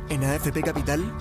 ¿En AFP Capital?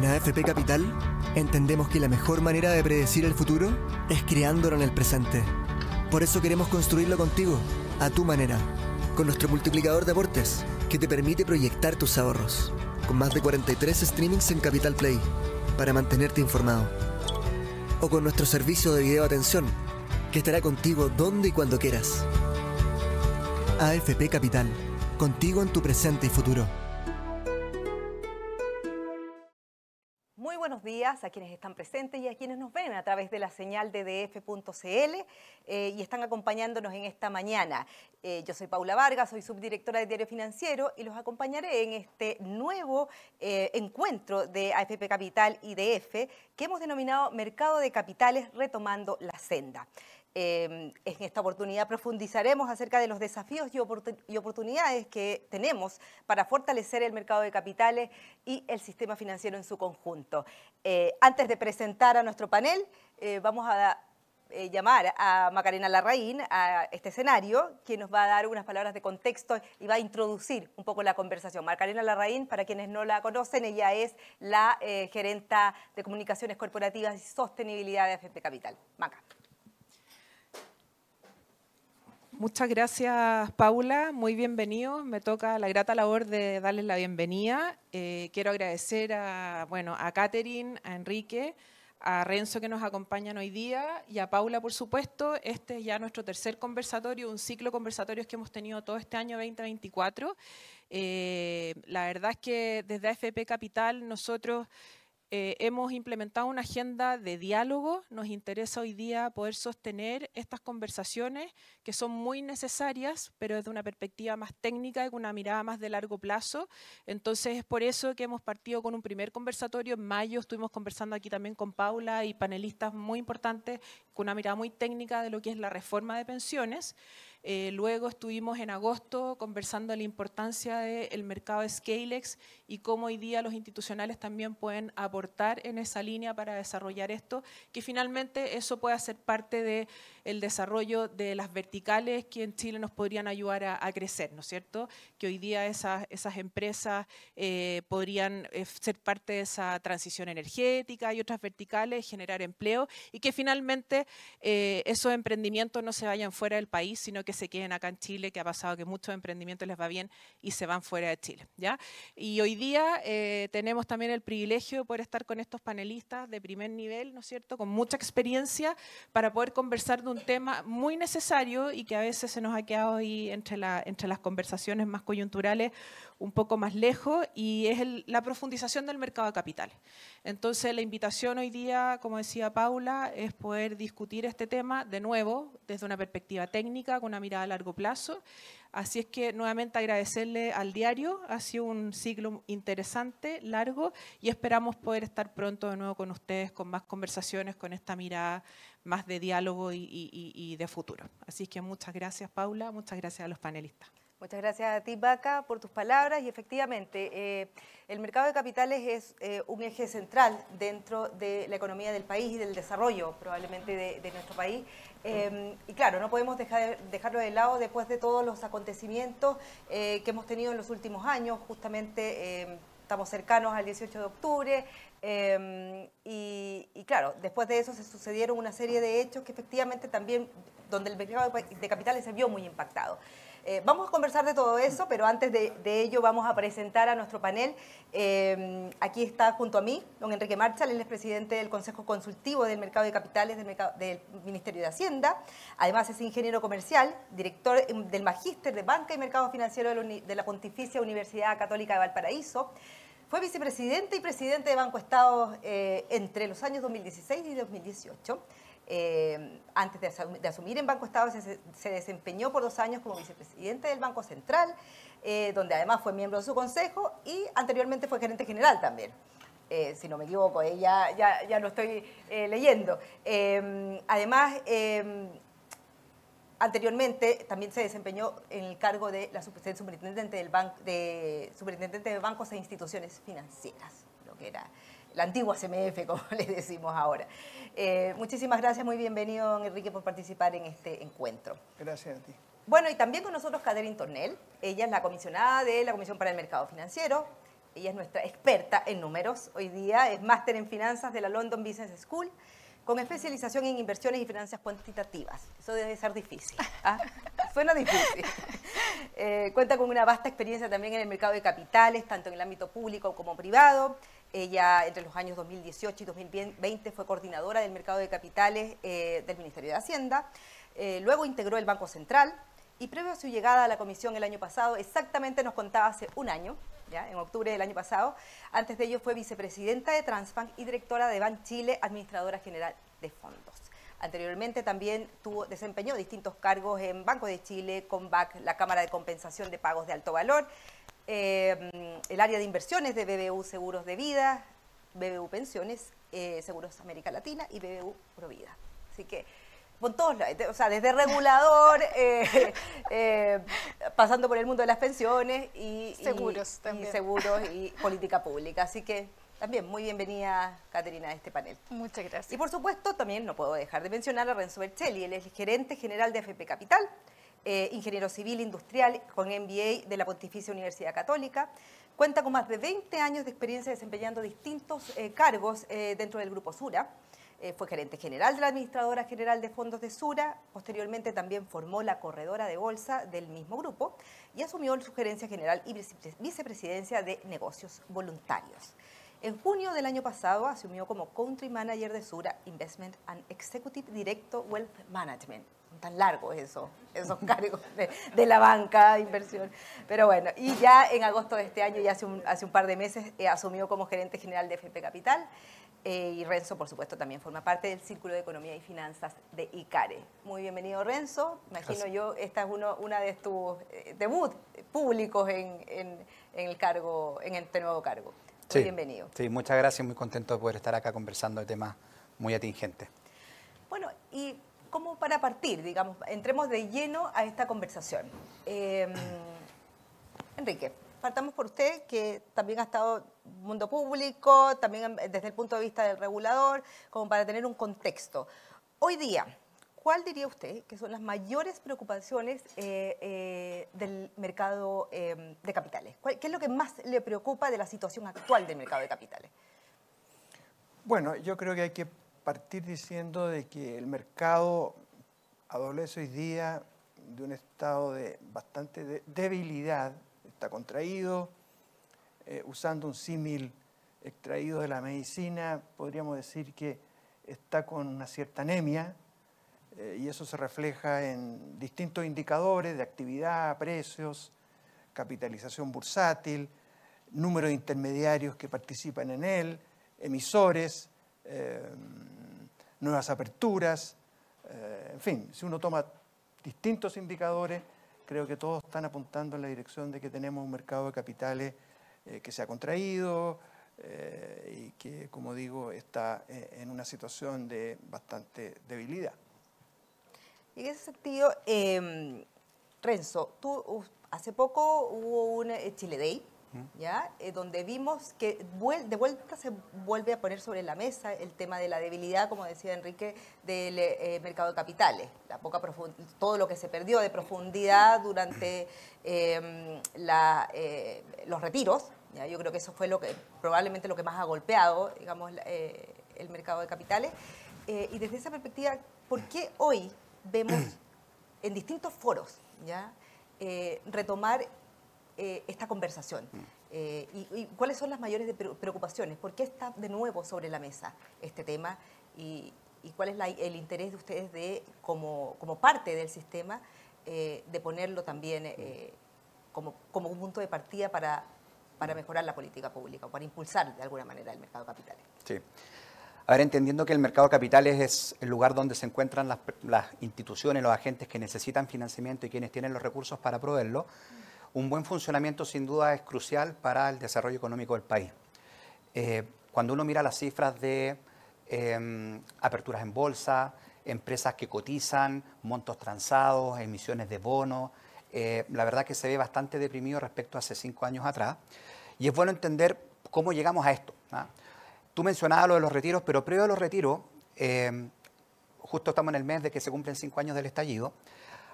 En AFP Capital, entendemos que la mejor manera de predecir el futuro es creándolo en el presente. Por eso queremos construirlo contigo, a tu manera, con nuestro multiplicador de aportes, que te permite proyectar tus ahorros, con más de 43 streamings en Capital Play, para mantenerte informado. O con nuestro servicio de video atención, que estará contigo donde y cuando quieras. AFP Capital, contigo en tu presente y futuro. Muy buenos días a quienes están presentes y a quienes nos ven a través de la señal de df.cl y están acompañándonos en esta mañana. Yo soy Paula Vargas, soy subdirectora de Diario Financiero y los acompañaré en este nuevo encuentro de AFP Capital y DF que hemos denominado Mercado de Capitales retomando la senda. En esta oportunidad profundizaremos acerca de los desafíos y oportunidades que tenemos para fortalecer el mercado de capitales y el sistema financiero en su conjunto. Antes de presentar a nuestro panel, vamos a llamar a Macarena Larraín a este escenario, quien nos va a dar unas palabras de contexto y va a introducir un poco la conversación. Macarena Larraín, para quienes no la conocen, ella es la gerenta de Comunicaciones Corporativas y Sostenibilidad de AFP Capital. Maca. Muchas gracias, Paula. Muy bienvenido. Me toca la grata labor de darles la bienvenida. Quiero agradecer a Catherine, a Enrique, a Renzo que nos acompañan hoy día y a Paula, por supuesto. Este es ya nuestro tercer conversatorio, un ciclo de conversatorios que hemos tenido todo este año 2024. La verdad es que desde AFP Capital nosotros hemos implementado una agenda de diálogo. Nos interesa hoy día poder sostener estas conversaciones que son muy necesarias, pero desde una perspectiva más técnica y con una mirada más de largo plazo. Entonces es por eso que hemos partido con un primer conversatorio. En mayo estuvimos conversando aquí también con Paula y panelistas muy importantes con una mirada muy técnica de lo que es la reforma de pensiones. Luego estuvimos en agosto conversando de la importancia del mercado de Scalex y cómo hoy día los institucionales también pueden aportar en esa línea para desarrollar esto, que finalmente eso pueda ser parte del desarrollo de las verticales que en Chile nos podrían ayudar a crecer, ¿no es cierto? Que hoy día esas empresas podrían ser parte de esa transición energética y otras verticales, generar empleo y que finalmente esos emprendimientos no se vayan fuera del país, sino que se queden acá en Chile, que ha pasado que muchos emprendimientos les va bien y se van fuera de Chile, ¿ya? Y hoy día tenemos también el privilegio de poder estar con estos panelistas de primer nivel, ¿no es cierto?, con mucha experiencia para poder conversar de un tema muy necesario y que a veces se nos ha quedado ahí entre las conversaciones más coyunturales un poco más lejos, y es la profundización del mercado de capitales. Entonces la invitación hoy día, como decía Paula, es poder discutir este tema de nuevo desde una perspectiva técnica, con una mirada a largo plazo. Así es que nuevamente agradecerle al diario, ha sido un ciclo interesante, largo, y esperamos poder estar pronto de nuevo con ustedes con más conversaciones, con esta mirada más de diálogo y de futuro. Así es que muchas gracias, Paula, muchas gracias a los panelistas. Muchas gracias a ti, Vaca, por tus palabras. Y efectivamente, el mercado de capitales es un eje central dentro de la economía del país y del desarrollo probablemente de nuestro país. Y claro, no podemos dejarlo de lado después de todos los acontecimientos que hemos tenido en los últimos años. Justamente estamos cercanos al 18 de octubre. Y claro, después de eso se sucedieron una serie de hechos que efectivamente también, donde el mercado de capitales se vio muy impactado. Vamos a conversar de todo eso, pero antes de ello vamos a presentar a nuestro panel. Aquí está junto a mí don Enrique Marchal, él es presidente del Consejo Consultivo del Mercado de Capitales del Ministerio de Hacienda. Además es ingeniero comercial, director del Magíster de Banca y Mercado Financiero de la Pontificia Universidad Católica de Valparaíso. Fue vicepresidente y presidente de Banco Estado entre los años 2016 y 2018. Antes de asumir en Banco Estado se desempeñó por 2 años como vicepresidente del Banco Central, donde además fue miembro de su consejo y anteriormente fue gerente general también. Si no me equivoco, ya lo estoy leyendo. Además, anteriormente también se desempeñó en el cargo de superintendente de bancos e instituciones financieras, lo que era la antigua CMF, como les decimos ahora. Muchísimas gracias, muy bienvenido, Enrique, por participar en este encuentro. Gracias a ti. Bueno, y también con nosotros Catherine Tornel. Ella es la comisionada de la Comisión para el Mercado Financiero, Ella es nuestra experta en números. Hoy día es máster en finanzas de la London Business School, con especialización en inversiones y finanzas cuantitativas. Eso debe ser difícil. ¿Ah? Suena difícil. Cuenta con una vasta experiencia también en el mercado de capitales, tanto en el ámbito público como privado. Ella, entre los años 2018 y 2020, fue coordinadora del mercado de capitales del Ministerio de Hacienda. Luego integró el Banco Central y previo a su llegada a la comisión el año pasado, exactamente nos contaba hace un año, ¿ya? En octubre del año pasado, antes de ello fue vicepresidenta de Transbank y directora de Ban Chile, administradora general de fondos. Anteriormente también desempeñó distintos cargos en Banco de Chile, Combac, la Cámara de Compensación de Pagos de Alto Valor, el área de inversiones de BBU Seguros de Vida, BBU Pensiones, Seguros América Latina y BBU Provida. Así que, con todos, o sea, desde regulador, pasando por el mundo de las pensiones y seguros y política pública. Así que también muy bienvenida, Caterina, a este panel. Muchas gracias. Y por supuesto, también no puedo dejar de mencionar a Renzo Bercelli. Él es el gerente general de AFP Capital, ingeniero civil industrial con MBA de la Pontificia Universidad Católica. Cuenta con más de 20 años de experiencia desempeñando distintos cargos dentro del Grupo Sura. Fue gerente general de la Administradora General de Fondos de Sura. Posteriormente también formó la corredora de bolsa del mismo grupo y asumió su gerencia general y vicepresidencia de negocios voluntarios. En junio del año pasado asumió como Country Manager de Sura Investment and Executive Director Wealth Management. Son tan largos esos cargos de la banca de inversión. Pero bueno, y ya en agosto de este año, ya hace un par de meses, asumió como gerente general de AFP Capital. Y Renzo, por supuesto, también forma parte del Círculo de Economía y Finanzas de ICARE. Muy bienvenido, Renzo. Imagino Gracias. Yo, esta es una de tus debut públicos en este nuevo cargo. Muy bienvenido. Sí, muchas gracias. Muy contento de poder estar acá conversando de temas muy atingentes. Bueno, y como para partir, digamos, entremos de lleno a esta conversación. Enrique, partamos por usted, que también ha estado en el mundo público, también desde el punto de vista del regulador, como para tener un contexto. Hoy día, ¿cuál diría usted que son las mayores preocupaciones del mercado de capitales? ¿Qué es lo que más le preocupa de la situación actual del mercado de capitales? Bueno, yo creo que hay que partir diciendo de que el mercado adolece hoy día de un estado de bastante debilidad. Está contraído, usando un símil extraído de la medicina, podríamos decir que está con una cierta anemia, y eso se refleja en distintos indicadores de actividad, precios, capitalización bursátil, número de intermediarios que participan en él, emisores, nuevas aperturas, en fin, si uno toma distintos indicadores, creo que todos están apuntando en la dirección de que tenemos un mercado de capitales que se ha contraído y que, como digo, está en una situación de bastante debilidad. Y en ese sentido, Renzo, hace poco hubo un Chile Day, ¿ya? Donde vimos que de vuelta se vuelve a poner sobre la mesa el tema de la debilidad, como decía Enrique, del mercado de capitales, todo lo que se perdió de profundidad durante los retiros. ¿Ya? Yo creo que eso fue probablemente lo que más ha golpeado, digamos, el mercado de capitales. Y desde esa perspectiva, ¿por qué hoy vemos en distintos foros, ¿ya? Retomar esta conversación? ¿Y cuáles son las mayores preocupaciones? ¿Por qué está de nuevo sobre la mesa este tema? ¿Y cuál es el interés de ustedes como parte del sistema de ponerlo también como un punto de partida para mejorar la política pública o para impulsar de alguna manera el mercado de capitales? Sí. A ver, entendiendo que el mercado de capitales es el lugar donde se encuentran las instituciones, los agentes que necesitan financiamiento y quienes tienen los recursos para proveerlo, un buen funcionamiento sin duda es crucial para el desarrollo económico del país. Cuando uno mira las cifras de aperturas en bolsa, empresas que cotizan, montos transados, emisiones de bonos, la verdad que se ve bastante deprimido respecto a hace 5 años atrás. Y es bueno entender cómo llegamos a esto, ¿no? Tú mencionabas lo de los retiros, pero previo a los retiros, justo estamos en el mes de que se cumplen 5 años del estallido,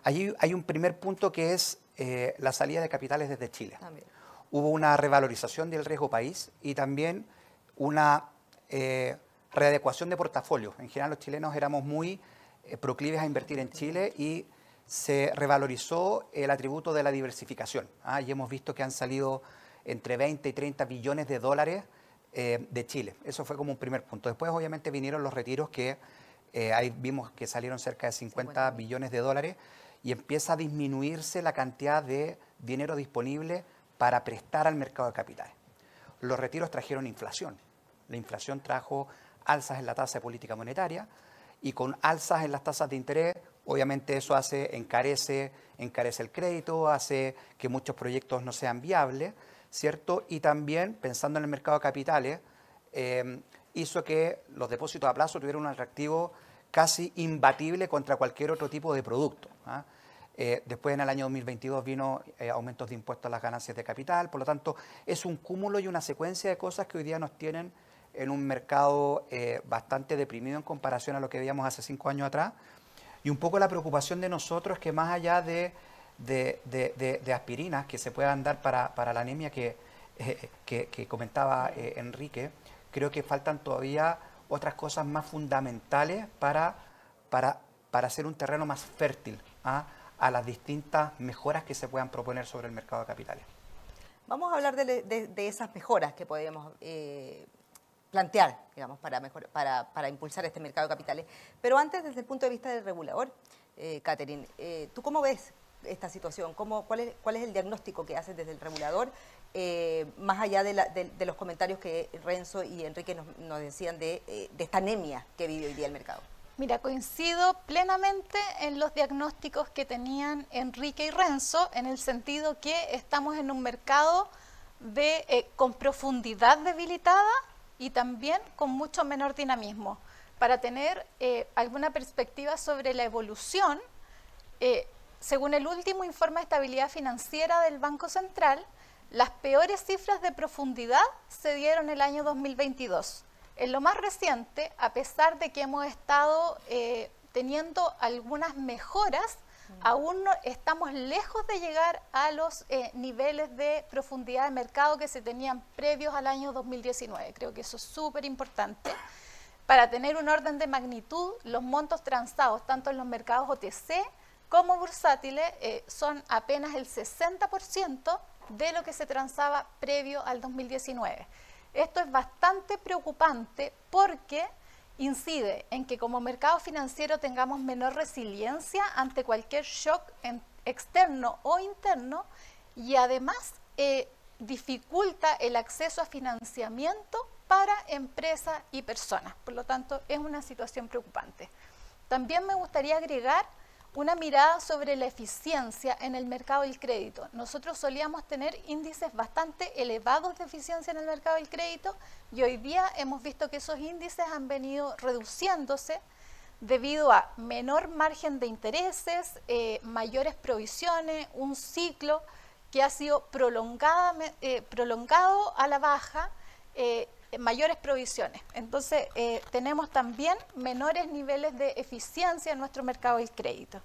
allí hay un primer punto que es la salida de capitales desde Chile. También. hubo una revalorización del riesgo país y también una readecuación de portafolio. En general los chilenos éramos muy proclives a invertir en Chile y se revalorizó el atributo de la diversificación. Y hemos visto que han salido entre 20 y 30 billones de dólares de Chile. Eso fue como un primer punto. Después obviamente vinieron los retiros que ahí vimos que salieron cerca de 50 billones de dólares y empieza a disminuirse la cantidad de dinero disponible para prestar al mercado de capitales. Los retiros trajeron inflación. La inflación trajo alzas en la tasa de política monetaria y con alzas en las tasas de interés, obviamente eso encarece el crédito, hace que muchos proyectos no sean viables, ¿cierto? Y también, pensando en el mercado de capitales, hizo que los depósitos a plazo tuvieran un atractivo casi imbatible contra cualquier otro tipo de producto. Después, en el año 2022, vino aumentos de impuestos a las ganancias de capital. Por lo tanto, es un cúmulo y una secuencia de cosas que hoy día nos tienen en un mercado bastante deprimido en comparación a lo que veíamos hace 5 años atrás. Y un poco la preocupación de nosotros es que más allá de aspirinas que se puedan dar para la anemia que comentaba Enrique, creo que faltan todavía otras cosas más fundamentales para hacer un terreno más fértil a las distintas mejoras que se puedan proponer sobre el mercado de capitales. Vamos a hablar de esas mejoras que podemos plantear, digamos, para impulsar este mercado de capitales. Pero antes, desde el punto de vista del regulador, Catherine, ¿tú cómo ves esta situación? ¿Cuál es el diagnóstico que haces desde el regulador, más allá de los comentarios que Renzo y Enrique nos decían de esta anemia que vive hoy día el mercado? Mira, coincido plenamente en los diagnósticos que tenían Enrique y Renzo, en el sentido que estamos en un mercado con profundidad debilitada y también con mucho menor dinamismo. Para tener alguna perspectiva sobre la evolución, según el último informe de estabilidad financiera del Banco Central, las peores cifras de profundidad se dieron el año 2022. En lo más reciente, a pesar de que hemos estado teniendo algunas mejoras, aún no estamos lejos de llegar a los niveles de profundidad de mercado que se tenían previos al año 2019. Creo que eso es súper importante. Para tener un orden de magnitud, los montos transados, tanto en los mercados OTC como bursátiles, son apenas el 60% de lo que se transaba previo al 2019. Esto es bastante preocupante porque incide en que como mercado financiero tengamos menor resiliencia ante cualquier shock externo o interno y además dificulta el acceso a financiamiento para empresas y personas. Por lo tanto, es una situación preocupante. También me gustaría agregar una mirada sobre la eficiencia en el mercado del crédito. Nosotros solíamos tener índices bastante elevados de eficiencia en el mercado del crédito y hoy día hemos visto que esos índices han venido reduciéndose debido a menor margen de intereses, mayores provisiones, un ciclo que ha sido prolongado a la baja, mayores provisiones. Entonces, tenemos también menores niveles de eficiencia en nuestro mercado del crédito.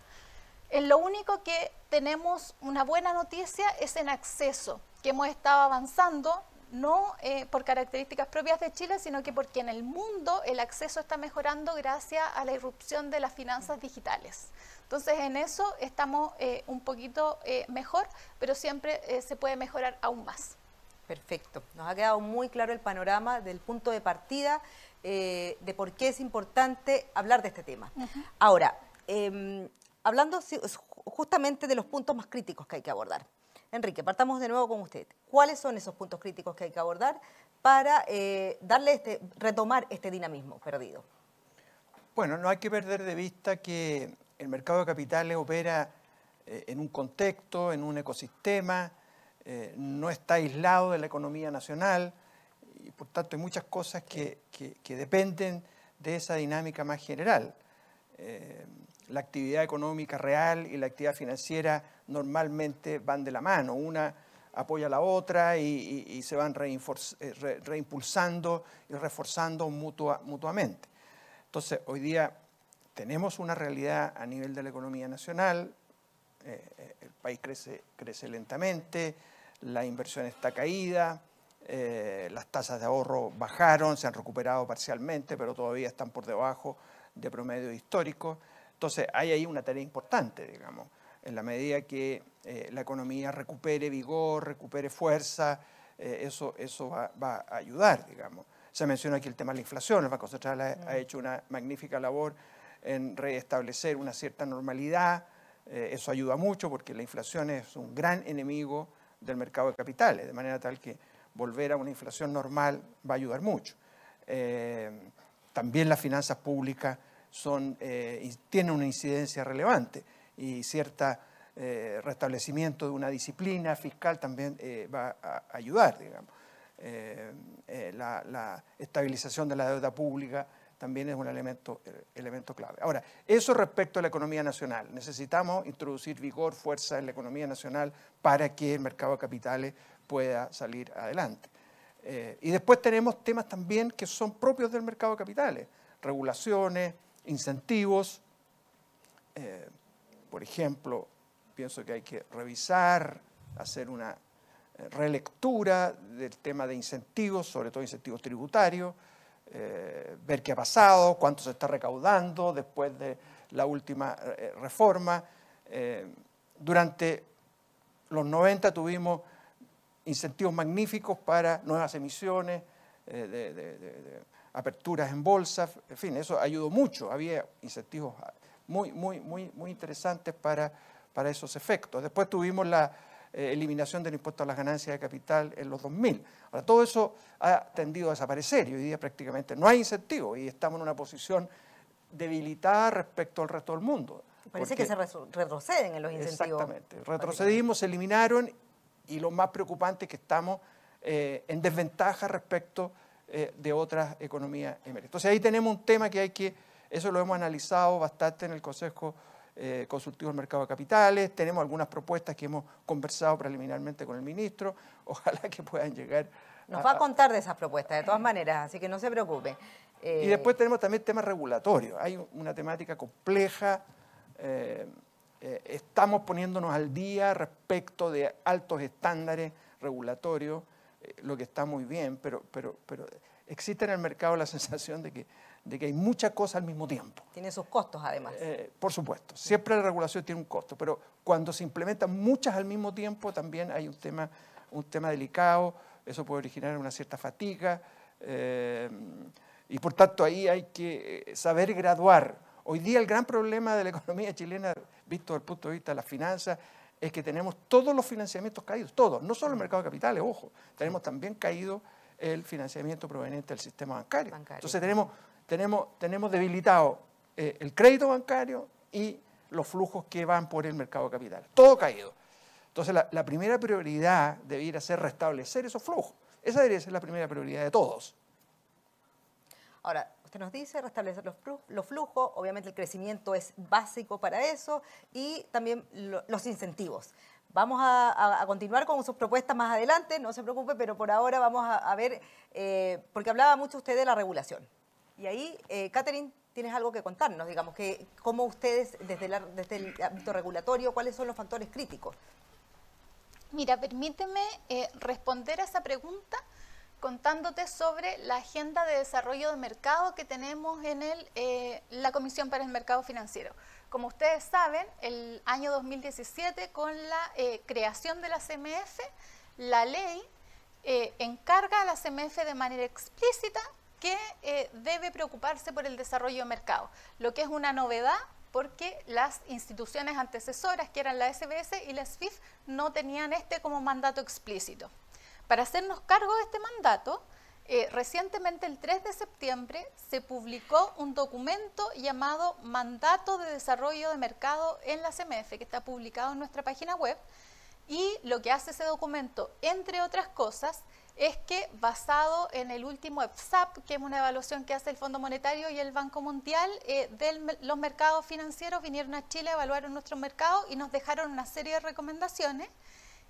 En lo único que tenemos una buena noticia es en acceso, que hemos estado avanzando, no por características propias de Chile, sino que porque en el mundo el acceso está mejorando gracias a la irrupción de las finanzas digitales. Entonces, en eso estamos un poquito mejor, pero siempre se puede mejorar aún más. Perfecto. Nos ha quedado muy claro el panorama del punto de partida de por qué es importante hablar de este tema. Ahora, hablando justamente de los puntos más críticos que hay que abordar. Enrique, partamos de nuevo con usted. ¿Cuáles son esos puntos críticos que hay que abordar para retomar este dinamismo perdido? Bueno, no hay que perder de vista que el mercado de capitales opera en un contexto, en un ecosistema, no está aislado de la economía nacional y por tanto hay muchas cosas que dependen de esa dinámica más general. La actividad económica real y la actividad financiera normalmente van de la mano, una apoya a la otra y se van reimpulsando y reforzando mutuamente. Entonces, hoy día tenemos una realidad a nivel de la economía nacional, el país crece lentamente, la inversión está caída, las tasas de ahorro bajaron, se han recuperado parcialmente, pero todavía están por debajo de promedio histórico. Entonces hay ahí una tarea importante, digamos, en la medida que la economía recupere vigor, recupere fuerza, eso va a ayudar, digamos. Se menciona aquí el tema de la inflación. El Banco Central ha hecho una magnífica labor en restablecer una cierta normalidad. Eso ayuda mucho porque la inflación es un gran enemigo del mercado de capitales, de manera tal que volver a una inflación normal va a ayudar mucho. También las finanzas públicas tienen una incidencia relevante y cierto restablecimiento de una disciplina fiscal también va a ayudar, digamos. La estabilización de la deuda pública también es un elemento clave. Ahora, eso respecto a la economía nacional. Necesitamos introducir vigor, fuerza en la economía nacional para que el mercado de capitales pueda salir adelante. Y después tenemos temas también que son propios del mercado de capitales, regulaciones, incentivos. Por ejemplo, pienso que hay que revisar, hacer una relectura del tema de incentivos, sobre todo incentivos tributarios, ver qué ha pasado, cuánto se está recaudando después de la última reforma. Durante los 90 tuvimos incentivos magníficos para nuevas emisiones, de aperturas en bolsa, en fin, eso ayudó mucho. Había incentivos muy interesantes para esos efectos. Después tuvimos la eliminación del impuesto a las ganancias de capital en los 2000. Ahora, todo eso ha tendido a desaparecer y hoy día prácticamente no hay incentivos y estamos en una posición debilitada respecto al resto del mundo. Parece que se retroceden en los incentivos. Exactamente. Retrocedimos, se eliminaron y lo más preocupante es que estamos en desventaja respecto de otras economías emergentes. Entonces ahí tenemos un tema que eso lo hemos analizado bastante en el Consejo Consultivo del Mercado de Capitales. Tenemos algunas propuestas que hemos conversado preliminarmente con el ministro. Ojalá que puedan llegar. Nos va a contar de esas propuestas, de todas maneras, así que no se preocupe. Y después tenemos también temas regulatorios. Hay una temática compleja. Estamos poniéndonos al día respecto de altos estándares regulatorios, lo que está muy bien, pero existe en el mercado la sensación de que hay muchas cosas al mismo tiempo. Tiene sus costos, además. Por supuesto, siempre la regulación tiene un costo, pero cuando se implementan muchas al mismo tiempo también hay un tema delicado, eso puede originar una cierta fatiga, y por tanto ahí hay que saber graduar. Hoy día el gran problema de la economía chilena, visto desde el punto de vista de las finanzas, es que tenemos todos los financiamientos caídos, todos, no solo el mercado de capitales, ojo, tenemos también caído el financiamiento proveniente del sistema bancario. Entonces tenemos debilitado el crédito bancario y los flujos que van por el mercado de capitales, todo caído. Entonces la primera prioridad debiera ser restablecer esos flujos. Esa debería ser la primera prioridad de todos. Ahora, usted nos dice restablecer los flujos, obviamente el crecimiento es básico para eso y también los incentivos. Vamos a continuar con sus propuestas más adelante, no se preocupe, pero por ahora vamos a ver, porque hablaba mucho usted de la regulación. Y ahí, Catherine, tienes algo que contarnos, digamos, que cómo ustedes, desde el ámbito regulatorio, cuáles son los factores críticos. Mira, permíteme responder a esa pregunta contándote sobre la agenda de desarrollo de mercado que tenemos en la Comisión para el Mercado Financiero. Como ustedes saben, el año 2017, con la creación de la CMF, la ley encarga a la CMF de manera explícita que debe preocuparse por el desarrollo de mercado, lo que es una novedad porque las instituciones antecesoras, que eran la SBS y la SFIF, no tenían como mandato explícito. Para hacernos cargo de este mandato, recientemente, el 3 de septiembre, se publicó un documento llamado Mandato de Desarrollo de Mercado en la CMF, que está publicado en nuestra página web. Y lo que hace ese documento, entre otras cosas, es que basado en el último EFSAP, que es una evaluación que hace el Fondo Monetario y el Banco Mundial de los mercados financieros, vinieron a Chile, evaluaron nuestros mercados y nos dejaron una serie de recomendaciones.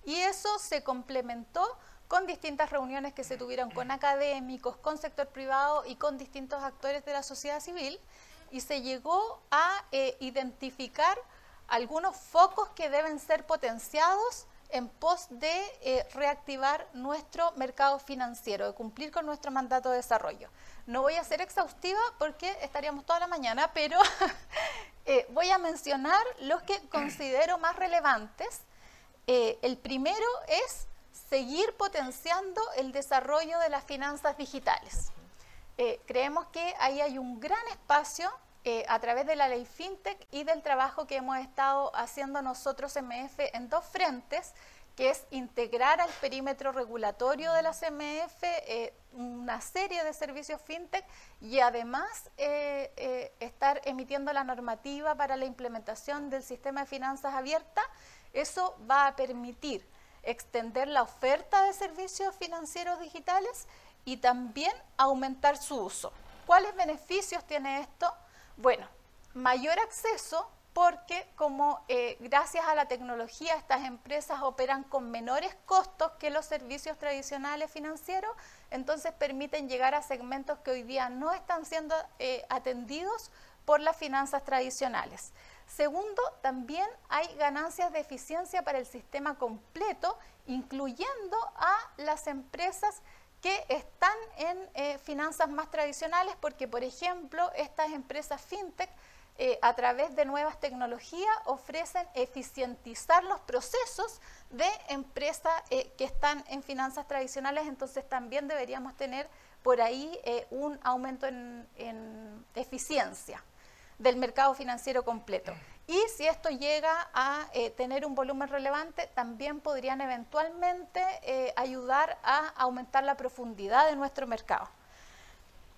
Y eso se complementó con distintas reuniones que se tuvieron con académicos, con sector privado y con distintos actores de la sociedad civil, y se llegó a identificar algunos focos que deben ser potenciados en pos de reactivar nuestro mercado financiero, de cumplir con nuestro mandato de desarrollo. No voy a ser exhaustiva porque estaríamos toda la mañana, pero voy a mencionar los que considero más relevantes. El primero es seguir potenciando el desarrollo de las finanzas digitales. Creemos que ahí hay un gran espacio a través de la ley FinTech y del trabajo que hemos estado haciendo nosotros CMF en dos frentes, que es integrar al perímetro regulatorio de la CMF una serie de servicios FinTech y además estar emitiendo la normativa para la implementación del sistema de finanzas abiertas. Eso va a permitir extender la oferta de servicios financieros digitales y también aumentar su uso. ¿Cuáles beneficios tiene esto? Bueno, mayor acceso, porque como gracias a la tecnología estas empresas operan con menores costos que los servicios tradicionales financieros, entonces permiten llegar a segmentos que hoy día no están siendo atendidos por las finanzas tradicionales. Segundo, también hay ganancias de eficiencia para el sistema completo, incluyendo a las empresas que están en finanzas más tradicionales, porque por ejemplo estas empresas FinTech a través de nuevas tecnologías ofrecen eficientizar los procesos de empresas que están en finanzas tradicionales, entonces también deberíamos tener por ahí un aumento en eficiencia del mercado financiero completo. Y si esto llega a tener un volumen relevante, también podrían eventualmente ayudar a aumentar la profundidad de nuestro mercado.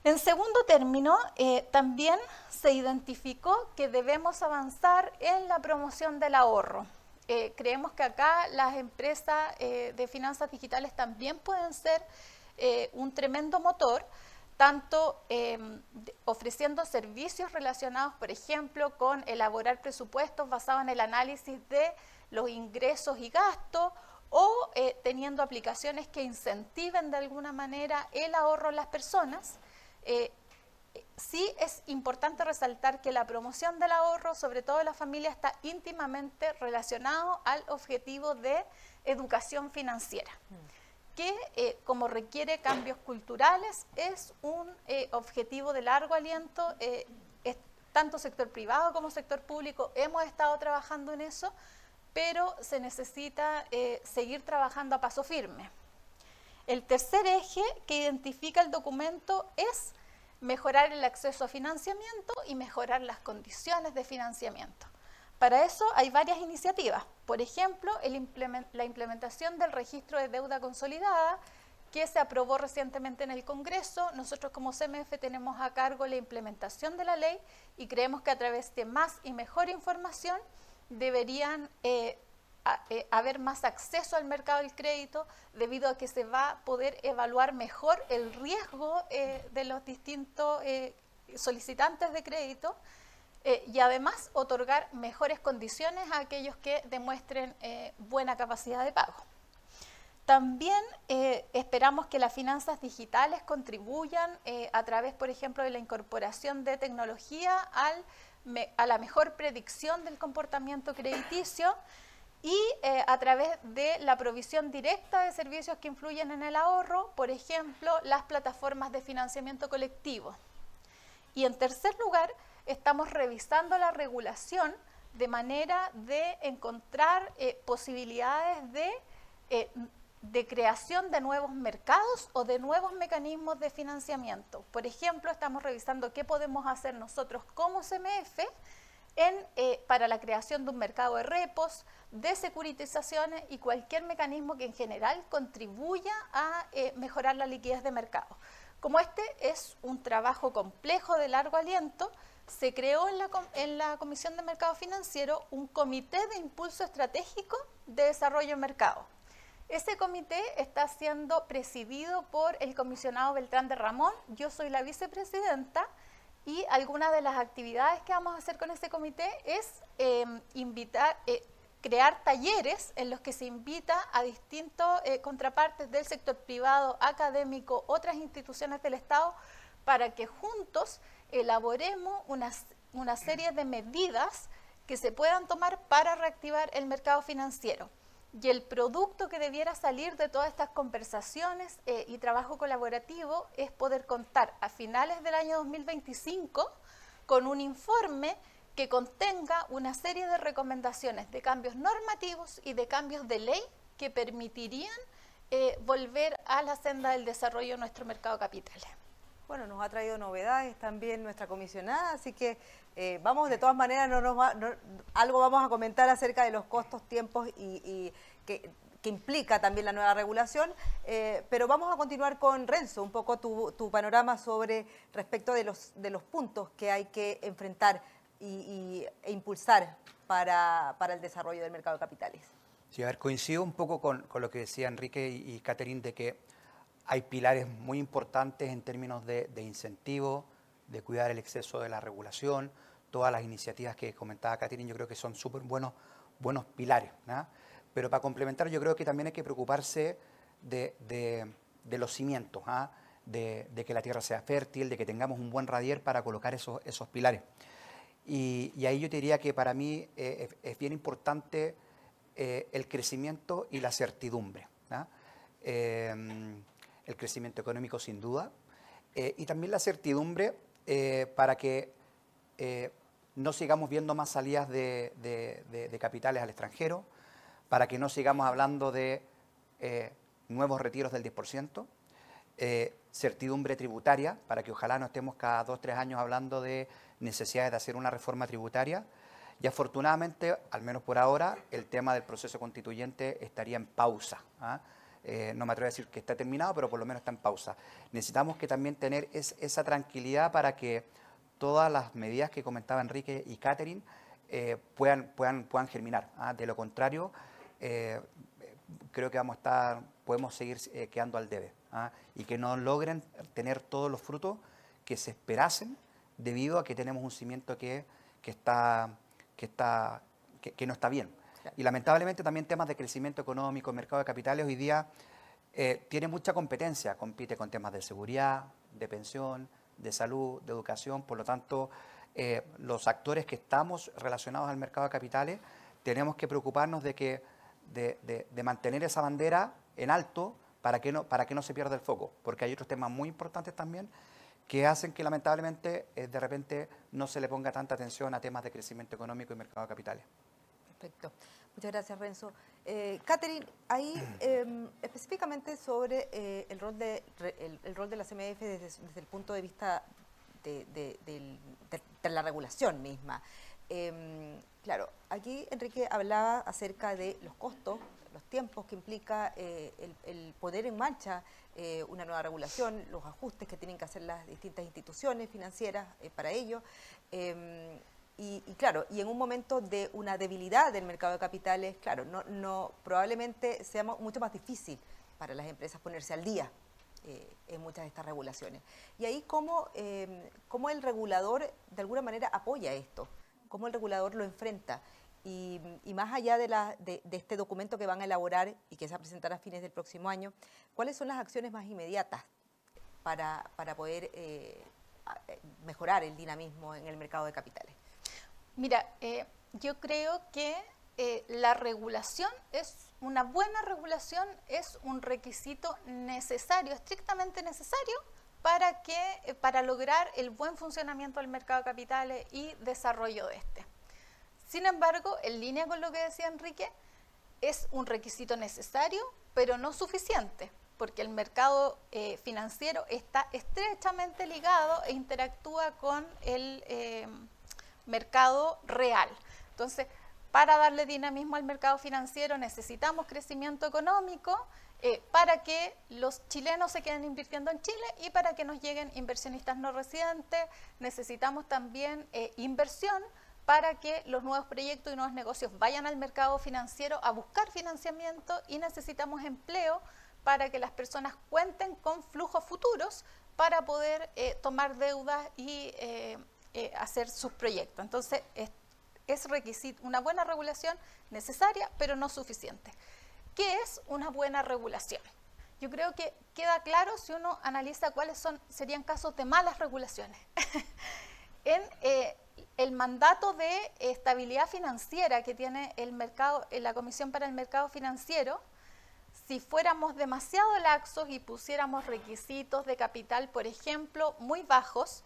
En segundo término, también se identificó que debemos avanzar en la promoción del ahorro. Creemos que acá las empresas de finanzas digitales también pueden ser un tremendo motor, tanto ofreciendo servicios relacionados, por ejemplo, con elaborar presupuestos basados en el análisis de los ingresos y gastos, o teniendo aplicaciones que incentiven de alguna manera el ahorro en las personas. Sí es importante resaltar que la promoción del ahorro, sobre todo en la familia, está íntimamente relacionado al objetivo de educación financiera, que como requiere cambios culturales, es un objetivo de largo aliento. Tanto sector privado como sector público hemos estado trabajando en eso, pero se necesita seguir trabajando a paso firme. El tercer eje que identifica el documento es mejorar el acceso a financiamiento y mejorar las condiciones de financiamiento. Para eso hay varias iniciativas. Por ejemplo, la implementación del registro de deuda consolidada, que se aprobó recientemente en el Congreso. Nosotros como CMF tenemos a cargo la implementación de la ley y creemos que a través de más y mejor información deberían haber más acceso al mercado del crédito, debido a que se va a poder evaluar mejor el riesgo de los distintos solicitantes de crédito y además otorgar mejores condiciones a aquellos que demuestren buena capacidad de pago. También esperamos que las finanzas digitales contribuyan a través, por ejemplo, de la incorporación de tecnología a la mejor predicción del comportamiento crediticio y a través de la provisión directa de servicios que influyen en el ahorro, por ejemplo, las plataformas de financiamiento colectivo. Y en tercer lugar, estamos revisando la regulación de manera de encontrar posibilidades de creación de nuevos mercados o de nuevos mecanismos de financiamiento. Por ejemplo, estamos revisando qué podemos hacer nosotros como CMF para la creación de un mercado de repos, de securitizaciones y cualquier mecanismo que en general contribuya a mejorar la liquidez de mercado. Como este es un trabajo complejo de largo aliento, se creó en la Comisión de Mercado Financiero un comité de impulso estratégico de desarrollo en mercado. Ese comité está siendo presidido por el comisionado Beltrán de Ramón, yo soy la vicepresidenta, y algunas de las actividades que vamos a hacer con ese comité es crear talleres en los que se invita a distintos contrapartes del sector privado, académico, otras instituciones del Estado, para que juntos elaboremos una serie de medidas que se puedan tomar para reactivar el mercado financiero. Y el producto que debiera salir de todas estas conversaciones y trabajo colaborativo es poder contar a finales del año 2025 con un informe que contenga una serie de recomendaciones de cambios normativos y de cambios de ley que permitirían volver a la senda del desarrollo de nuestro mercado de capitales. Bueno, nos ha traído novedades también nuestra comisionada, así que vamos, de todas maneras, algo vamos a comentar acerca de los costos, tiempos y que implica también la nueva regulación, pero vamos a continuar con Renzo, un poco tu panorama sobre respecto de los puntos que hay que enfrentar e impulsar para el desarrollo del mercado de capitales. Sí, a ver, coincido un poco con lo que decía Enrique y Catherine, de que hay pilares muy importantes en términos de incentivo, de cuidar el exceso de la regulación. Todas las iniciativas que comentaba Catherine yo creo que son súper buenos pilares, ¿no? Pero para complementar yo creo que también hay que preocuparse de los cimientos, ¿ah? de que la tierra sea fértil, de que tengamos un buen radier para colocar esos pilares. Y ahí yo te diría que para mí es bien importante el crecimiento y la certidumbre, ¿no? El crecimiento económico sin duda, y también la certidumbre para que no sigamos viendo más salidas de capitales al extranjero, para que no sigamos hablando de nuevos retiros del 10%, certidumbre tributaria, para que ojalá no estemos cada 2 o 3 años hablando de necesidades de hacer una reforma tributaria. Y afortunadamente, al menos por ahora, el tema del proceso constituyente estaría en pausa, ¿ah? No me atrevo a decir que está terminado, pero por lo menos está en pausa. Necesitamos que también tener esa tranquilidad para que todas las medidas que comentaba Enrique y Catherine puedan germinar, ¿ah? De lo contrario, creo que podemos seguir quedando al debe, ¿ah? Y que no logren tener todos los frutos que se esperasen debido a que tenemos un cimiento que no está bien. Y lamentablemente también temas de crecimiento económico, mercado de capitales hoy día tiene mucha competencia, compite con temas de seguridad, de pensión, de salud, de educación. Por lo tanto, los actores que estamos relacionados al mercado de capitales tenemos que preocuparnos de mantener esa bandera en alto para que no se pierda el foco, porque hay otros temas muy importantes también que hacen que lamentablemente de repente no se le ponga tanta atención a temas de crecimiento económico y mercado de capitales. Perfecto. Muchas gracias, Renzo. Catherine, ahí específicamente sobre el rol de la CMF desde el punto de vista de la regulación misma. Claro, aquí Enrique hablaba acerca de los costos, los tiempos que implica el poner en marcha una nueva regulación, los ajustes que tienen que hacer las distintas instituciones financieras para ello. Y claro, y en un momento de una debilidad del mercado de capitales, claro, probablemente sea mucho más difícil para las empresas ponerse al día en muchas de estas regulaciones. Y ahí cómo el regulador de alguna manera apoya esto, cómo el regulador lo enfrenta. Y más allá de este documento que van a elaborar y que se va a presentar a fines del próximo año, ¿cuáles son las acciones más inmediatas para poder mejorar el dinamismo en el mercado de capitales? Mira, yo creo que la regulación una buena regulación es un requisito necesario, estrictamente necesario, para lograr el buen funcionamiento del mercado de capitales y desarrollo de este. Sin embargo, en línea con lo que decía Enrique, es un requisito necesario, pero no suficiente, porque el mercado financiero está estrechamente ligado e interactúa con el mercado real. Entonces, para darle dinamismo al mercado financiero necesitamos crecimiento económico para que los chilenos se queden invirtiendo en Chile y para que nos lleguen inversionistas no residentes. Necesitamos también inversión para que los nuevos proyectos y nuevos negocios vayan al mercado financiero a buscar financiamiento, y necesitamos empleo para que las personas cuenten con flujos futuros para poder tomar deudas y hacer sus proyectos. Entonces, es requisito una buena regulación necesaria, pero no suficiente. ¿Qué es una buena regulación? Yo creo que queda claro si uno analiza cuáles serían casos de malas regulaciones. En el mandato de estabilidad financiera que tiene el mercado, la Comisión para el Mercado Financiero, si fuéramos demasiado laxos y pusiéramos requisitos de capital, por ejemplo, muy bajos,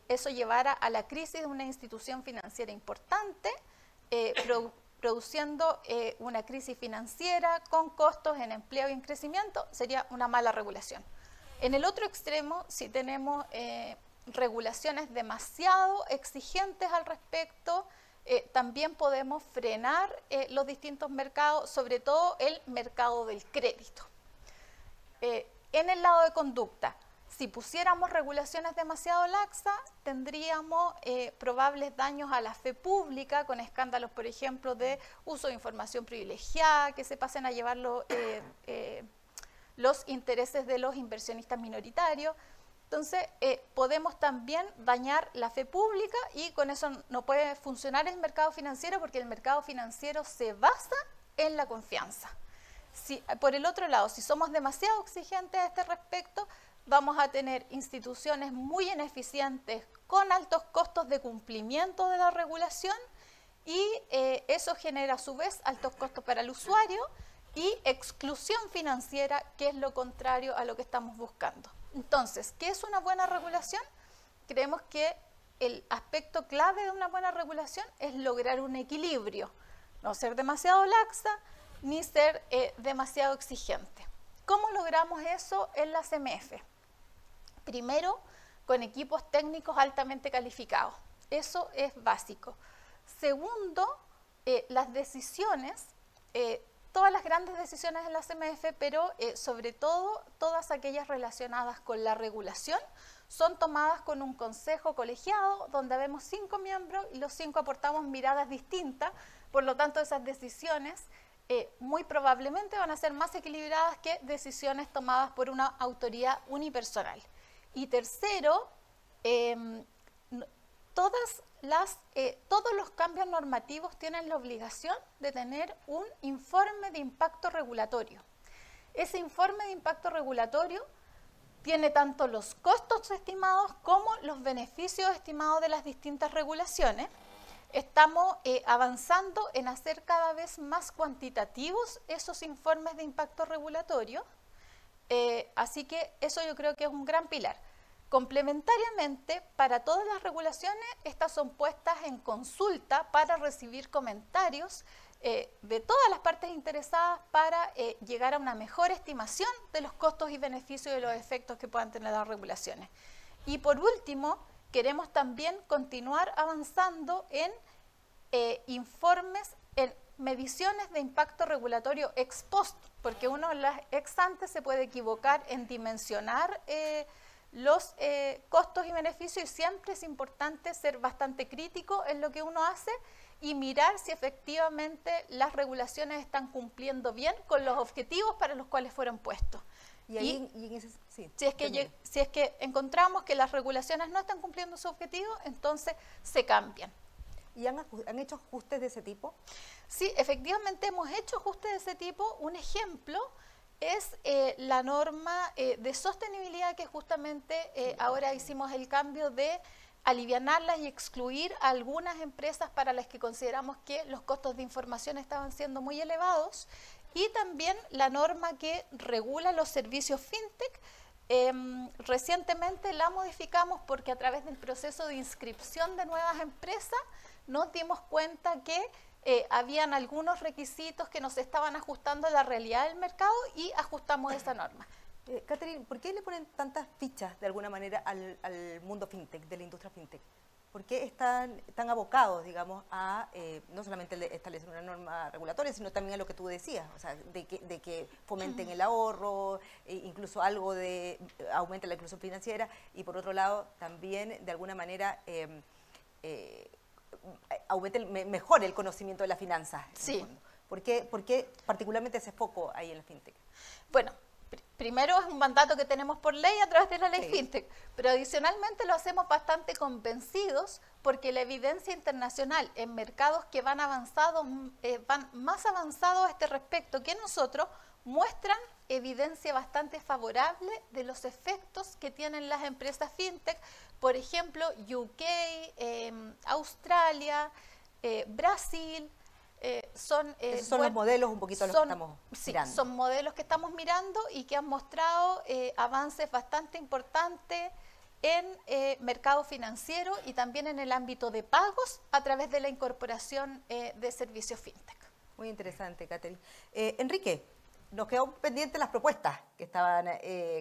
eso llevara a la crisis de una institución financiera importante, produciendo una crisis financiera con costos en empleo y en crecimiento, sería una mala regulación. En el otro extremo, si tenemos regulaciones demasiado exigentes al respecto, también podemos frenar los distintos mercados, sobre todo el mercado del crédito. En el lado de conducta, si pusiéramos regulaciones demasiado laxas, tendríamos probables daños a la fe pública, con escándalos, por ejemplo, de uso de información privilegiada, que se pasen a llevar los intereses de los inversionistas minoritarios. Entonces, podemos también dañar la fe pública y con eso no puede funcionar el mercado financiero, porque el mercado financiero se basa en la confianza. Por el otro lado, si somos demasiado exigentes a este respecto, vamos a tener instituciones muy ineficientes con altos costos de cumplimiento de la regulación y eso genera a su vez altos costos para el usuario y exclusión financiera, que es lo contrario a lo que estamos buscando. Entonces, ¿qué es una buena regulación? Creemos que el aspecto clave de una buena regulación es lograr un equilibrio, no ser demasiado laxa ni ser demasiado exigente. ¿Cómo logramos eso en la CMF? Primero, con equipos técnicos altamente calificados. Eso es básico. Segundo, las decisiones, todas las grandes decisiones en la CMF, pero sobre todo todas aquellas relacionadas con la regulación, son tomadas con un consejo colegiado donde vemos 5 miembros y los 5 aportamos miradas distintas. Por lo tanto, esas decisiones muy probablemente van a ser más equilibradas que decisiones tomadas por una autoridad unipersonal. Y tercero, todos los cambios normativos tienen la obligación de tener un informe de impacto regulatorio. Ese informe de impacto regulatorio tiene tanto los costos estimados como los beneficios estimados de las distintas regulaciones. Estamos avanzando en hacer cada vez más cuantitativos esos informes de impacto regulatorio, así que eso yo creo que es un gran pilar. Complementariamente, para todas las regulaciones, estas son puestas en consulta para recibir comentarios de todas las partes interesadas para llegar a una mejor estimación de los costos y beneficios de los efectos que puedan tener las regulaciones. Y por último, queremos también continuar avanzando en informes, en mediciones de impacto regulatorio ex post, porque uno ex ante se puede equivocar en dimensionar los costos y beneficios, y siempre es importante ser bastante crítico en lo que uno hace y mirar si efectivamente las regulaciones están cumpliendo bien con los objetivos para los cuales fueron puestos. Si es que encontramos que las regulaciones no están cumpliendo su objetivo, entonces se cambian. ¿Y han hecho ajustes de ese tipo? Sí, efectivamente hemos hecho ajustes de ese tipo. Un ejemplo es la norma de sostenibilidad, que justamente ahora hicimos el cambio de alivianarlas y excluir a algunas empresas para las que consideramos que los costos de información estaban siendo muy elevados, y también la norma que regula los servicios fintech. Recientemente la modificamos porque a través del proceso de inscripción de nuevas empresas nos dimos cuenta que habían algunos requisitos que nos estaban ajustando a la realidad del mercado y ajustamos esa norma. Catherine, ¿por qué le ponen tantas fichas de alguna manera al mundo fintech, de la industria fintech? ¿Por qué están abocados, digamos, a no solamente establecer una norma regulatoria, sino también a lo que tú decías, o sea, de que fomenten el ahorro, incluso algo de aumente la inclusión financiera, y por otro lado también de alguna manera mejore el conocimiento de las finanzas? Sí. ¿Por qué particularmente ese foco ahí en la fintech? Bueno, primero es un mandato que tenemos por ley a través de la ley fintech, pero adicionalmente lo hacemos bastante convencidos porque la evidencia internacional en mercados que van más avanzados a este respecto que nosotros, muestran evidencia bastante favorable de los efectos que tienen las empresas fintech por ejemplo, UK, Australia, Brasil, esos son los modelos un poquito los que estamos mirando. Son modelos que estamos mirando y que han mostrado avances bastante importantes en mercado financiero y también en el ámbito de pagos a través de la incorporación de servicios fintech. Muy interesante, Catherine. Enrique, nos quedó pendientes las propuestas que estaban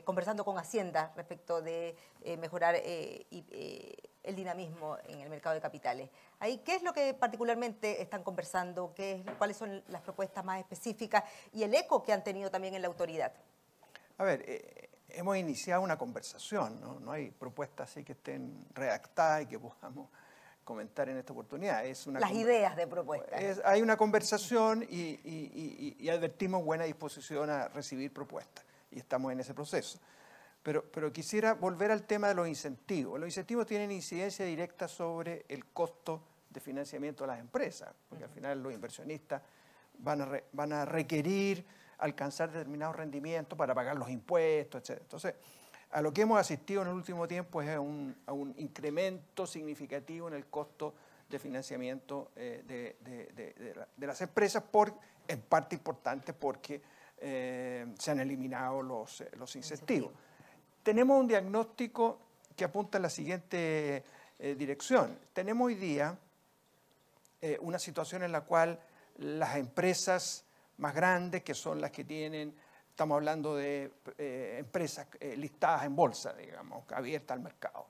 conversando con Hacienda respecto de mejorar el dinamismo en el mercado de capitales. Ahí, ¿qué es lo que particularmente están conversando? ¿Cuáles son las propuestas más específicas y el eco que han tenido también en la autoridad? A ver, hemos iniciado una conversación, ¿no? No hay propuestas así que estén redactadas y que podamos comentar en esta oportunidad. Las ideas de propuestas. Hay una conversación y advertimos buena disposición a recibir propuestas y estamos en ese proceso. Pero quisiera volver al tema de los incentivos. Los incentivos tienen incidencia directa sobre el costo de financiamiento de las empresas, porque al final los inversionistas van a requerir alcanzar determinados rendimientos para pagar los impuestos, etc. Entonces, a lo que hemos asistido en el último tiempo es a un incremento significativo en el costo de financiamiento de las empresas, en parte importante porque se han eliminado los incentivos. Tenemos un diagnóstico que apunta en la siguiente dirección. Tenemos hoy día una situación en la cual las empresas más grandes, que son las que tienen, estamos hablando de empresas listadas en bolsa, digamos, abiertas al mercado.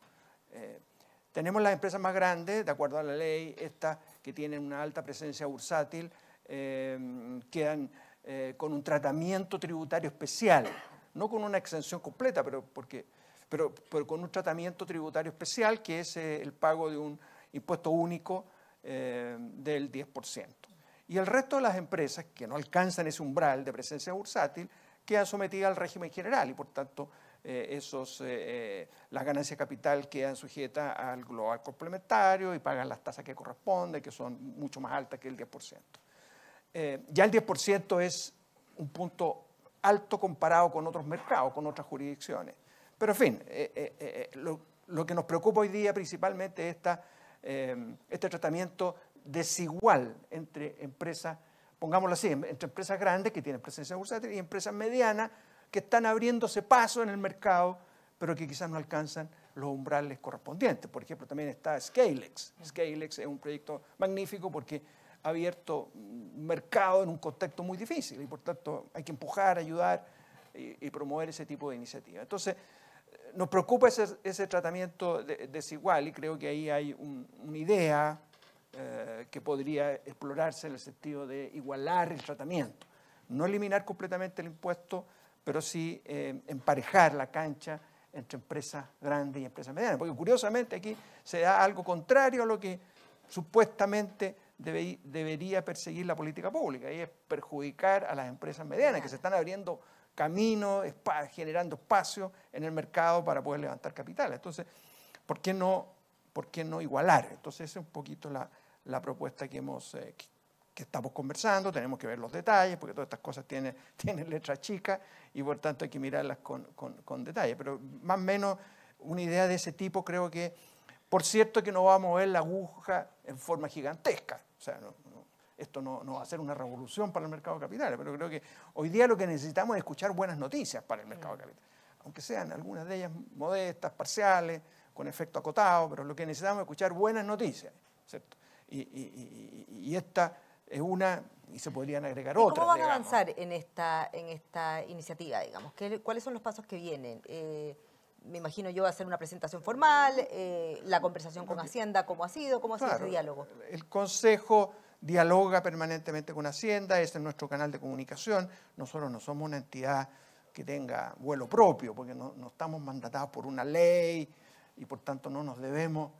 Tenemos las empresas más grandes, de acuerdo a la ley, estas que tienen una alta presencia bursátil, quedan con un tratamiento tributario especial, no con una exención completa, pero con un tratamiento tributario especial, que es el pago de un impuesto único del 10%. Y el resto de las empresas que no alcanzan ese umbral de presencia bursátil quedan sometidas al régimen general y por tanto las ganancias de capital quedan sujetas al global complementario y pagan las tasas que corresponden, que son mucho más altas que el 10%. Ya el 10% es un punto alto comparado con otros mercados, con otras jurisdicciones. Pero en fin, lo que nos preocupa hoy día principalmente es este tratamiento desigual entre empresas, pongámoslo así, entre empresas grandes que tienen presencia bursátil y empresas medianas que están abriéndose paso en el mercado, pero que quizás no alcanzan los umbrales correspondientes. Por ejemplo, también está Scalex. Scalex es un proyecto magnífico porque ha abierto un mercado en un contexto muy difícil y por tanto hay que empujar, ayudar y promover ese tipo de iniciativas. Entonces, nos preocupa ese tratamiento desigual y creo que ahí hay una idea que podría explorarse en el sentido de igualar el tratamiento. No eliminar completamente el impuesto, pero sí emparejar la cancha entre empresas grandes y empresas medianas. Porque curiosamente aquí se da algo contrario a lo que supuestamente debería perseguir la política pública, y es perjudicar a las empresas medianas que se están abriendo caminos, generando espacio en el mercado para poder levantar capital. Entonces, ¿por qué no igualar? Entonces, esa es un poquito la propuesta que estamos conversando. Tenemos que ver los detalles, porque todas estas cosas tienen letras chicas y por tanto hay que mirarlas con detalle. Pero más o menos una idea de ese tipo creo que, por cierto, que no va a mover la aguja en forma gigantesca. O sea, esto no va a ser una revolución para el mercado de capitales, pero creo que hoy día lo que necesitamos es escuchar buenas noticias para el mercado de capitales. Aunque sean algunas de ellas modestas, parciales, con efecto acotado, pero lo que necesitamos es escuchar buenas noticias, ¿cierto? Y esta es una, y se podrían agregar otras. ¿Cómo van a avanzar en esta iniciativa, digamos? ¿Cuáles son los pasos que vienen? Me imagino yo hacer una presentación formal, la conversación con Hacienda, ¿cómo ha sido ese diálogo? El Consejo dialoga permanentemente con Hacienda, ese es nuestro canal de comunicación. Nosotros no somos una entidad que tenga vuelo propio, porque no estamos mandatados por una ley y por tanto no nos debemos.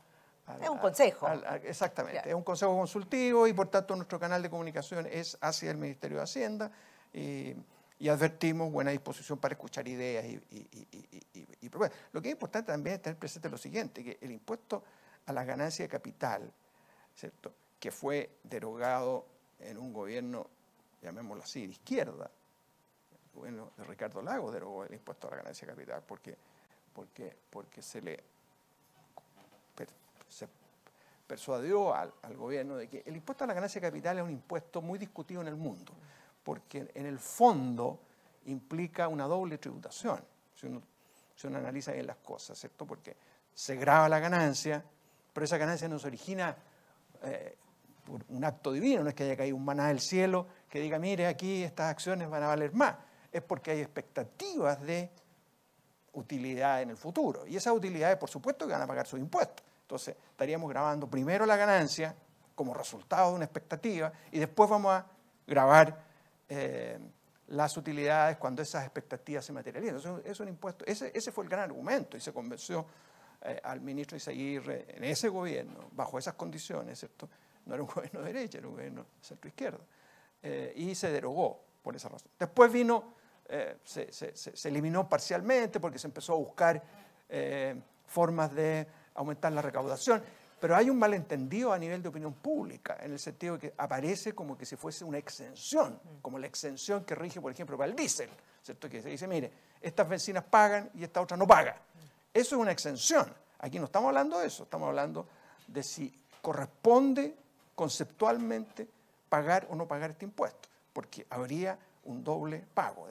Es un consejo. Exactamente, Claro. Es un consejo consultivo y por tanto nuestro canal de comunicación es hacia el Ministerio de Hacienda y advertimos buena disposición para escuchar ideas y propuestas. Lo que es importante también es tener presente lo siguiente, que el impuesto a las ganancias de capital, ¿cierto?, que fue derogado en un gobierno, llamémoslo así, de izquierda. El gobierno de Ricardo Lagos derogó el impuesto a la ganancia de capital porque se le se persuadió al gobierno de que el impuesto a la ganancia de capital es un impuesto muy discutido en el mundo, porque en el fondo implica una doble tributación, si uno analiza bien las cosas, ¿cierto? Porque se grava la ganancia, pero esa ganancia no se origina por un acto divino, no es que haya caído un maná del cielo que diga, mire, aquí estas acciones van a valer más, es porque hay expectativas de utilidad en el futuro, y esas utilidades por supuesto que van a pagar sus impuestos. Entonces estaríamos grabando primero la ganancia como resultado de una expectativa y después vamos a grabar las utilidades cuando esas expectativas se materializan. Entonces, es un impuesto, ese fue el gran argumento y se convenció al ministro Izaguirre en ese gobierno, bajo esas condiciones, ¿cierto? No era un gobierno de derecha, era un gobierno centro-izquierda, y se derogó por esa razón. Después vino, se eliminó parcialmente porque se empezó a buscar formas de aumentar la recaudación, pero hay un malentendido a nivel de opinión pública, en el sentido de que aparece como que si fuese una exención, como la exención que rige, por ejemplo, para el diésel, ¿cierto? Que se dice, mire, estas bencinas pagan y esta otra no paga. Eso es una exención. Aquí no estamos hablando de eso, estamos hablando de si corresponde conceptualmente pagar o no pagar este impuesto, porque habría un doble pago.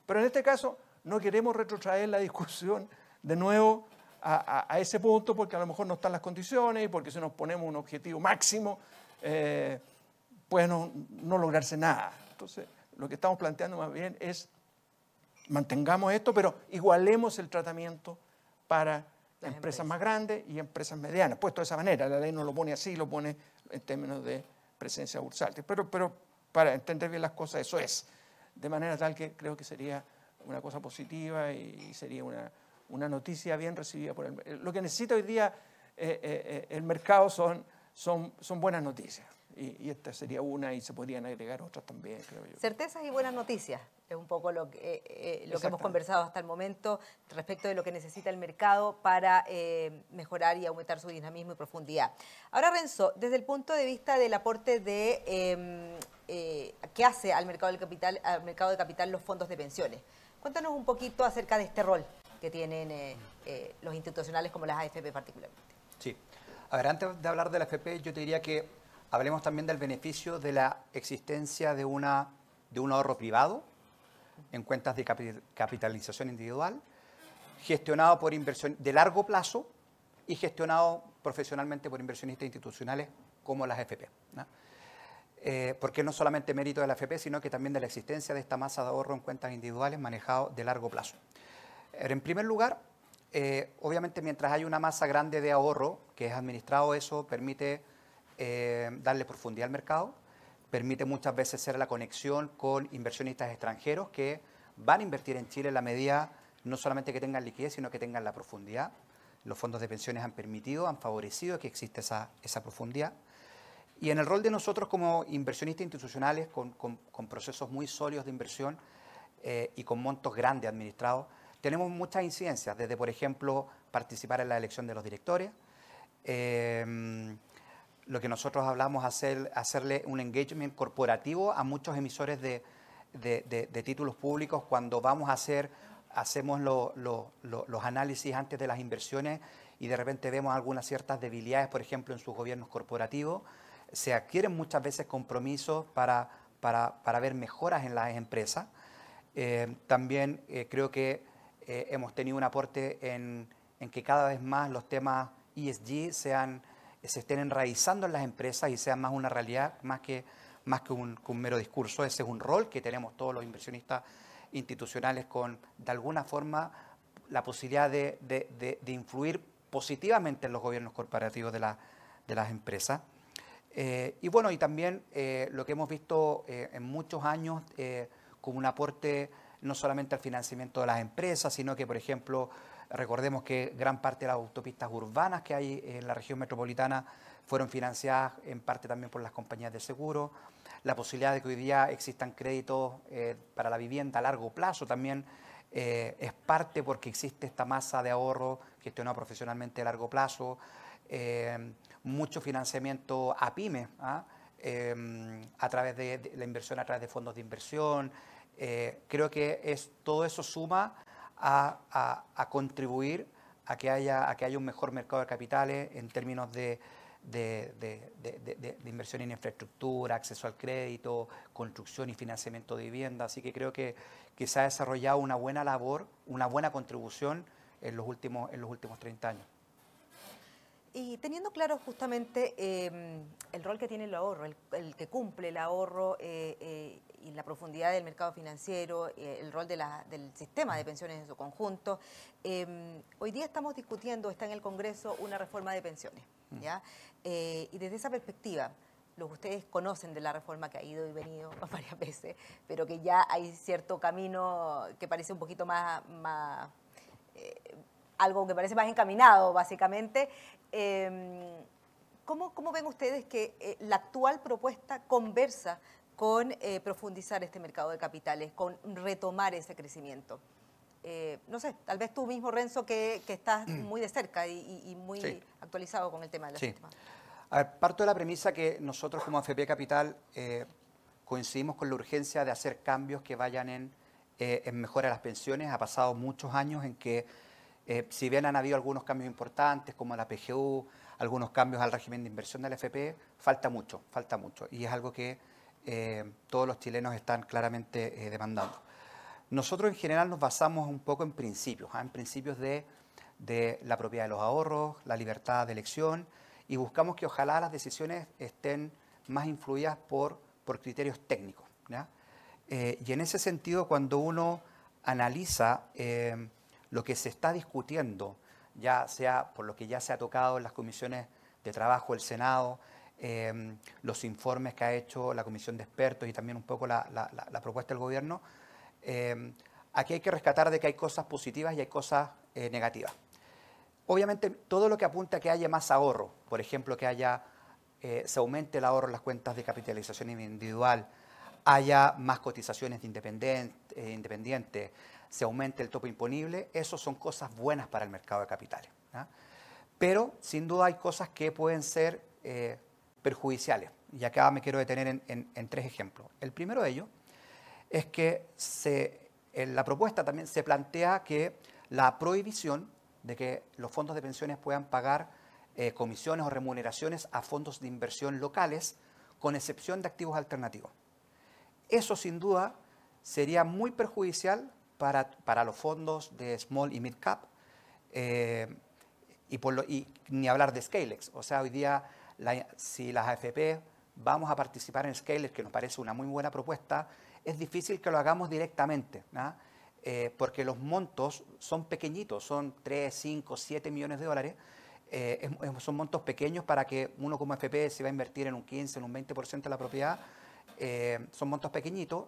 Pero en este caso no queremos retrotraer la discusión de nuevo a ese punto, porque a lo mejor no están las condiciones y porque si nos ponemos un objetivo máximo, puede no lograrse nada. Entonces, lo que estamos planteando más bien es mantengamos esto, pero igualemos el tratamiento para empresas más grandes y empresas medianas. Puesto de esa manera, la ley no lo pone así, lo pone en términos de presencia bursátil. Pero para entender bien las cosas, eso es. De manera tal que creo que sería una cosa positiva y sería una noticia bien recibida por lo que necesita hoy día el mercado son buenas noticias. Y esta sería una y se podrían agregar otras también, creo yo. Certezas y buenas noticias es un poco lo que hemos conversado hasta el momento respecto de lo que necesita el mercado para mejorar y aumentar su dinamismo y profundidad. Ahora, Renzo, desde el punto de vista del aporte que hace al mercado de capital los fondos de pensiones, cuéntanos un poquito acerca de este rol que tienen los institucionales como las AFP particularmente. Sí. A ver, antes de hablar de la AFP, yo te diría que hablemos también del beneficio de la existencia de un ahorro privado en cuentas de capitalización individual, gestionado por inversión de largo plazo y gestionado profesionalmente por inversionistas institucionales como las AFP, ¿no? Porque no solamente mérito de la AFP, sino que también de la existencia de esta masa de ahorro en cuentas individuales manejado de largo plazo. En primer lugar, obviamente mientras hay una masa grande de ahorro que es administrado, eso permite darle profundidad al mercado, permite muchas veces ser la conexión con inversionistas extranjeros que van a invertir en Chile en la medida no solamente que tengan liquidez, sino que tengan la profundidad. Los fondos de pensiones han favorecido que exista esa profundidad. Y en el rol de nosotros como inversionistas institucionales con procesos muy sólidos de inversión y con montos grandes administrados, tenemos muchas incidencias, desde, por ejemplo, participar en la elección de los directores, lo que nosotros hablamos, hacerle un engagement corporativo a muchos emisores de títulos públicos cuando hacemos los análisis antes de las inversiones y de repente vemos algunas ciertas debilidades, por ejemplo, en sus gobiernos corporativos. Se adquieren muchas veces compromisos para ver mejoras en las empresas. También creo que hemos tenido un aporte en que cada vez más los temas ESG se estén enraizando en las empresas y sean más una realidad, más que un mero discurso. Ese es un rol que tenemos todos los inversionistas institucionales con, de alguna forma, la posibilidad de influir positivamente en los gobiernos corporativos de las empresas. Y bueno, y también lo que hemos visto en muchos años como un aporte no solamente al financiamiento de las empresas, sino que, por ejemplo, recordemos que gran parte de las autopistas urbanas que hay en la región metropolitana fueron financiadas en parte también por las compañías de seguro. La posibilidad de que hoy día existan créditos para la vivienda a largo plazo también es parte porque existe esta masa de ahorro gestionada profesionalmente a largo plazo. Mucho financiamiento a pymes, a través de la inversión, a través de fondos de inversión. Creo que todo eso suma a contribuir a que haya un mejor mercado de capitales en términos de inversión en infraestructura, acceso al crédito, construcción y financiamiento de vivienda. Así que creo que se ha desarrollado una buena labor, una buena contribución en los últimos 30 años. Y teniendo claro justamente el rol que tiene el ahorro, el que cumple el ahorro y la profundidad del mercado financiero, el rol del sistema de pensiones en su conjunto, hoy día estamos discutiendo, está en el Congreso, una reforma de pensiones, ¿ya? Y desde esa perspectiva, ustedes conocen de la reforma que ha ido y venido varias veces, pero que ya hay cierto camino que parece un poquito más algo que parece más encaminado, básicamente. ¿Cómo ven ustedes que la actual propuesta conversa con profundizar este mercado de capitales, con retomar ese crecimiento? No sé, tal vez tú mismo, Renzo, que estás muy de cerca y muy actualizado con el tema de la sistema. A ver, parto de la premisa que nosotros como AFP Capital coincidimos con la urgencia de hacer cambios que vayan en mejora de las pensiones. Ha pasado muchos años en que si bien han habido algunos cambios importantes como la PGU, algunos cambios al régimen de inversión de la AFP, falta mucho y es algo que todos los chilenos están claramente demandando. Nosotros en general nos basamos un poco en principios de la propiedad de los ahorros, la libertad de elección y buscamos que ojalá las decisiones estén más influidas por criterios técnicos, ¿ya? Y en ese sentido, cuando uno analiza lo que se está discutiendo, ya sea por lo que ya se ha tocado en las comisiones de trabajo del Senado, los informes que ha hecho la comisión de expertos y también un poco la propuesta del gobierno, aquí hay que rescatar de que hay cosas positivas y hay cosas negativas. Obviamente, todo lo que apunta a que haya más ahorro, por ejemplo, que se aumente el ahorro en las cuentas de capitalización individual, haya más cotizaciones de independientes, se aumente el tope imponible, eso son cosas buenas para el mercado de capitales, ¿ya? Pero, sin duda, hay cosas que pueden ser perjudiciales. Y acá me quiero detener en 3 ejemplos. El primero de ellos es que en la propuesta también se plantea que la prohibición de que los fondos de pensiones puedan pagar comisiones o remuneraciones a fondos de inversión locales, con excepción de activos alternativos. Eso, sin duda, sería muy perjudicial para los fondos de small y mid cap, y ni hablar de Scalex. O sea, hoy día, si las AFP vamos a participar en Scalex, que nos parece una muy buena propuesta, es difícil que lo hagamos directamente, ¿no? Porque los montos son pequeñitos, son 3, 5, 7 millones de dólares. Son montos pequeños para que uno como AFP se va a invertir en un 15, en un 20% de la propiedad. Son montos pequeñitos.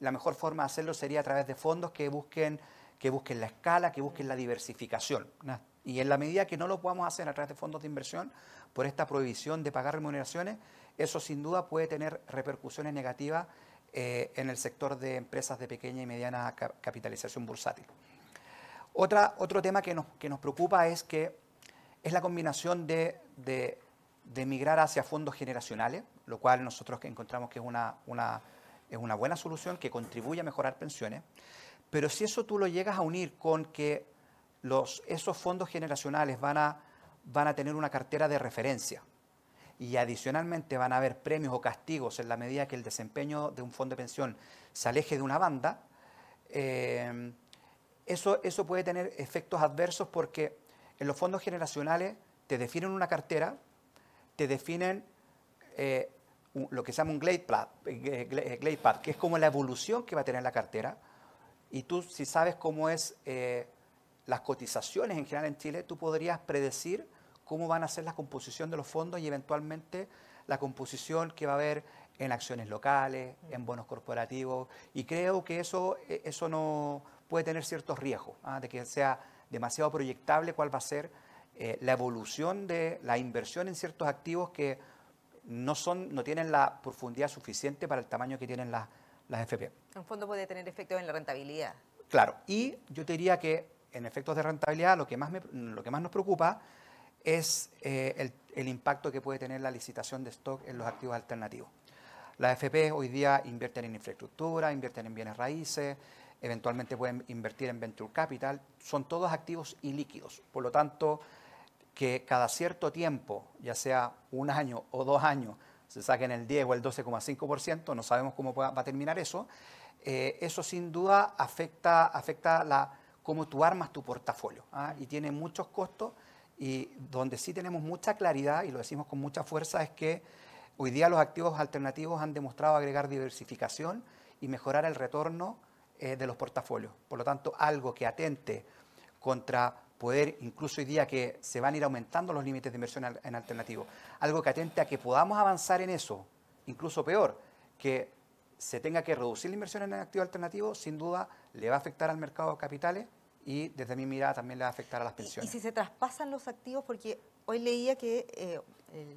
La mejor forma de hacerlo sería a través de fondos que busquen la escala, que busquen la diversificación, ¿no? Y en la medida que no lo podamos hacer a través de fondos de inversión, por esta prohibición de pagar remuneraciones, eso sin duda puede tener repercusiones negativas en el sector de empresas de pequeña y mediana capitalización bursátil. Otro tema que nos preocupa es la combinación de migrar hacia fondos generacionales, lo cual nosotros encontramos que es una buena solución que contribuye a mejorar pensiones, pero si eso tú lo llegas a unir con que esos fondos generacionales van a tener una cartera de referencia y adicionalmente van a haber premios o castigos en la medida que el desempeño de un fondo de pensión se aleje de una banda, eso puede tener efectos adversos porque en los fondos generacionales te definen una cartera, te definen lo que se llama un glide path, que es como la evolución que va a tener la cartera, y tú, si sabes cómo es las cotizaciones en general en Chile, tú podrías predecir cómo van a ser la composición de los fondos y eventualmente la composición que va a haber en acciones locales, en bonos corporativos, y creo que eso no puede tener ciertos riesgos, de que sea demasiado proyectable cuál va a ser la evolución de la inversión en ciertos activos que no tienen la profundidad suficiente para el tamaño que tienen las FP. En fondo puede tener efectos en la rentabilidad. Claro, y yo te diría que en efectos de rentabilidad lo que más nos preocupa es el impacto que puede tener la licitación de stock en los activos alternativos. Las AFP hoy día invierten en infraestructura, invierten en bienes raíces, eventualmente pueden invertir en Venture Capital, son todos activos ilíquidos. Por lo tanto, que cada cierto tiempo, ya sea un año o 2 años, se saquen el 10 o el 12,5%, no sabemos cómo va a terminar eso, eso sin duda afecta cómo tú armas tu portafolio, y tiene muchos costos, y donde sí tenemos mucha claridad, y lo decimos con mucha fuerza, es que hoy día los activos alternativos han demostrado agregar diversificación y mejorar el retorno de los portafolios. Por lo tanto, algo que atente contra poder, incluso hoy día que se van a ir aumentando los límites de inversión en alternativos, algo que atente a que podamos avanzar en eso, incluso peor, que se tenga que reducir la inversión en activos alternativos, sin duda le va a afectar al mercado de capitales y desde mi mirada también le va a afectar a las pensiones. Y si se traspasan los activos, porque hoy leía que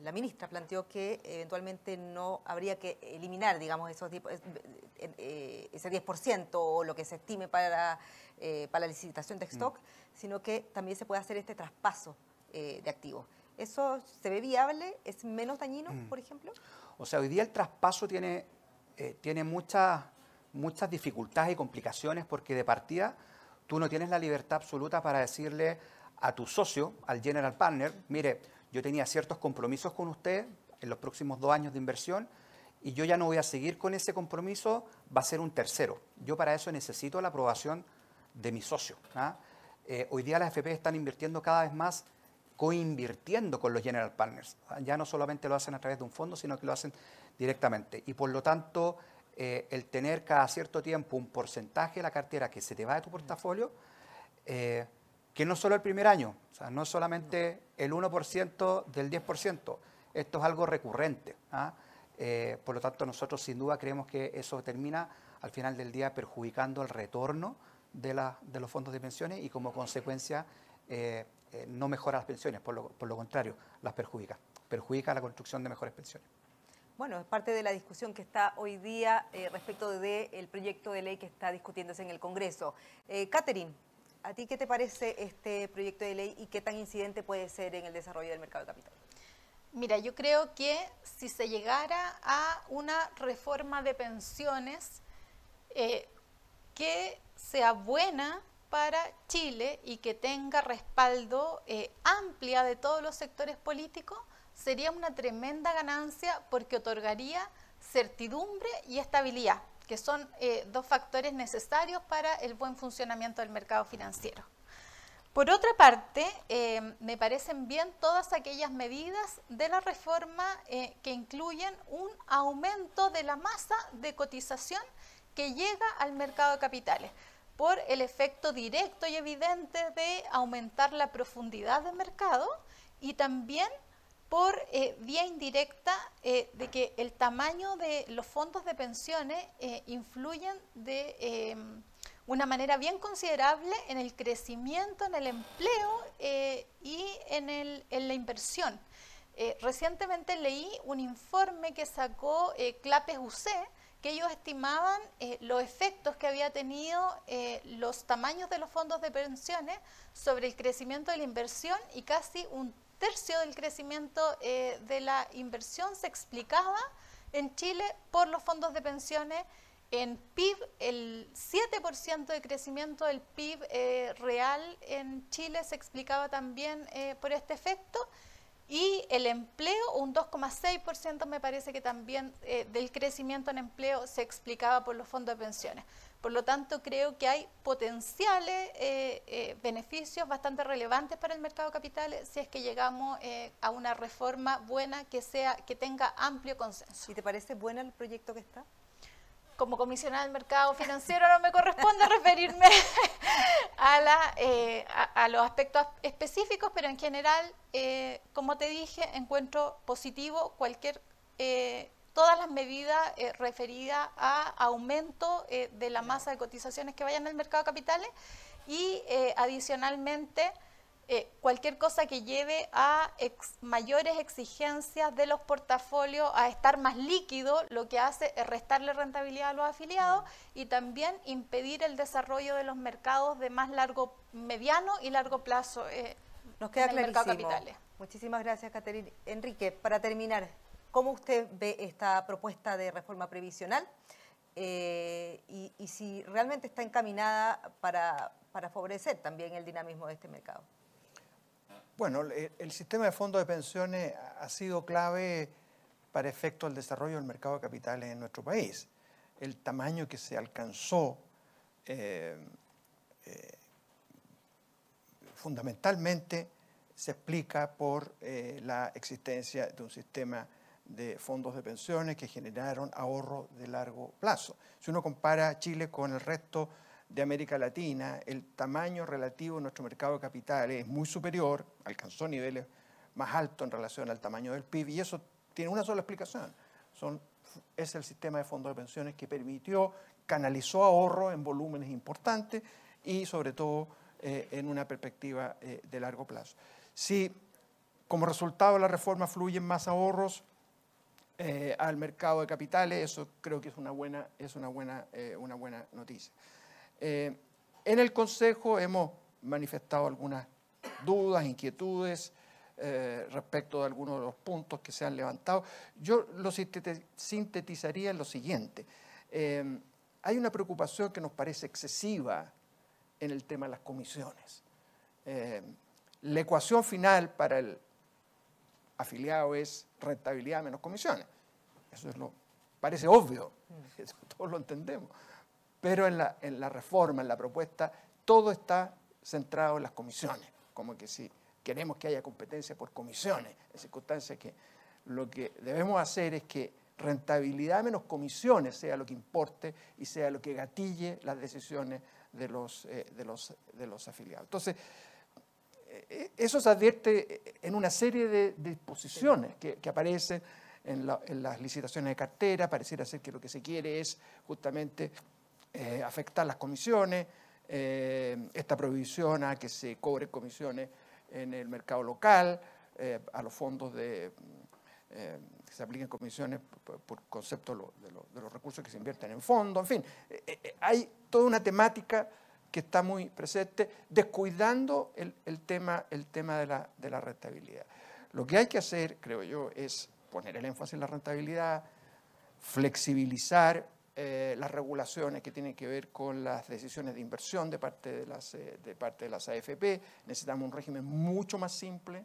la ministra planteó que eventualmente no habría que eliminar, digamos, ese 10% o lo que se estime para la licitación de stock, sino que también se puede hacer este traspaso de activos. ¿Eso se ve viable? ¿Es menos dañino, por ejemplo? O sea, hoy día el traspaso tiene muchas dificultades y complicaciones, porque de partida tú no tienes la libertad absoluta para decirle a tu socio, al general partner, mire, yo tenía ciertos compromisos con usted en los próximos 2 años de inversión y yo ya no voy a seguir con ese compromiso, va a ser un tercero. Yo para eso necesito la aprobación de mi socio. Hoy día las AFP están invirtiendo cada vez más, coinvirtiendo con los general partners. Ya no solamente lo hacen a través de un fondo, sino que lo hacen directamente. Y por lo tanto, el tener cada cierto tiempo un porcentaje de la cartera que se te va de tu portafolio, que no solo el primer año, o sea, no solamente el 1% del 10%, esto es algo recurrente. Por lo tanto, nosotros sin duda creemos que eso termina al final del día perjudicando el retorno de los fondos de pensiones y como consecuencia no mejora las pensiones, por lo contrario, las perjudica la construcción de mejores pensiones. Bueno, es parte de la discusión que está hoy día respecto del proyecto de ley que está discutiéndose en el Congreso. Catherine, ¿a ti qué te parece este proyecto de ley y qué tan incidente puede ser en el desarrollo del mercado de capital? Mira, yo creo que si se llegara a una reforma de pensiones que sea buena para Chile y que tenga respaldo amplia de todos los sectores políticos, sería una tremenda ganancia porque otorgaría certidumbre y estabilidad, que son 2 factores necesarios para el buen funcionamiento del mercado financiero. Por otra parte, me parecen bien todas aquellas medidas de la reforma que incluyen un aumento de la masa de cotización que llega al mercado de capitales, por el efecto directo y evidente de aumentar la profundidad del mercado y también por vía indirecta de que el tamaño de los fondos de pensiones influyen de una manera bien considerable en el crecimiento, en el empleo y en la inversión. Recientemente leí un informe que sacó Clapes UC, que ellos estimaban los efectos que había tenido los tamaños de los fondos de pensiones sobre el crecimiento de la inversión, y casi un tercio del crecimiento de la inversión se explicaba en Chile por los fondos de pensiones. En PIB, el 7% de crecimiento del PIB real en Chile se explicaba también por este efecto, y el empleo, un 2,6% me parece que también del crecimiento en empleo se explicaba por los fondos de pensiones. Por lo tanto, creo que hay potenciales beneficios bastante relevantes para el mercado de capitales si es que llegamos a una reforma buena que tenga amplio consenso. ¿Y te parece bueno el proyecto que está? Como comisionada del mercado financiero no me corresponde referirme a los aspectos específicos, pero en general, como te dije, encuentro positivo todas las medidas referidas a aumento de la masa de cotizaciones que vayan al mercado de capitales y adicionalmente cualquier cosa que lleve a mayores exigencias de los portafolios, a estar más líquido, lo que hace es restarle rentabilidad a los afiliados y también impedir el desarrollo de los mercados de más mediano y largo plazo. Nos queda en el mercado de clarísimo. capitales. Muchísimas gracias, Catherine. Enrique, para terminar, ¿cómo usted ve esta propuesta de reforma previsional y si realmente está encaminada para favorecer también el dinamismo de este mercado. Bueno, el sistema de fondos de pensiones ha sido clave para efecto del desarrollo del mercado de capitales en nuestro país. El tamaño que se alcanzó fundamentalmente se explica por la existencia de un sistema de fondos de pensiones que generaron ahorro de largo plazo. Si uno compara Chile con el resto de América Latina, el tamaño relativo de nuestro mercado de capitales es muy superior, alcanzó niveles más altos en relación al tamaño del PIB, y eso tiene una sola explicación. Es el sistema de fondos de pensiones que canalizó ahorro en volúmenes importantes y sobre todo en una perspectiva de largo plazo. Si como resultado de la reforma fluyen más ahorros al mercado de capitales, eso creo que es una buena noticia. En el Consejo hemos manifestado algunas dudas, inquietudes respecto de algunos de los puntos que se han levantado. Yo lo sintetizaría en lo siguiente. Hay una preocupación que nos parece excesiva en el tema de las comisiones. La ecuación final para el afiliado es rentabilidad menos comisiones. Eso parece obvio, eso todos lo entendemos. Pero en la reforma, en la propuesta, todo está centrado en las comisiones, como que si queremos que haya competencia por comisiones, en circunstancias que lo que debemos hacer es que rentabilidad menos comisiones sea lo que importe y sea lo que gatille las decisiones de los afiliados. Entonces, eso se advierte en una serie de disposiciones que aparecen en las licitaciones de cartera. Pareciera ser que lo que se quiere es justamente afectar las comisiones, esta prohibición a que se cobren comisiones en el mercado local, a los fondos que se apliquen comisiones por concepto de los recursos que se invierten en fondos, en fin, hay toda una temática que está muy presente, descuidando el tema de la rentabilidad. Lo que hay que hacer, creo yo, es poner el énfasis en la rentabilidad, flexibilizar las regulaciones que tienen que ver con las decisiones de inversión de parte de las AFP. Necesitamos un régimen mucho más simple,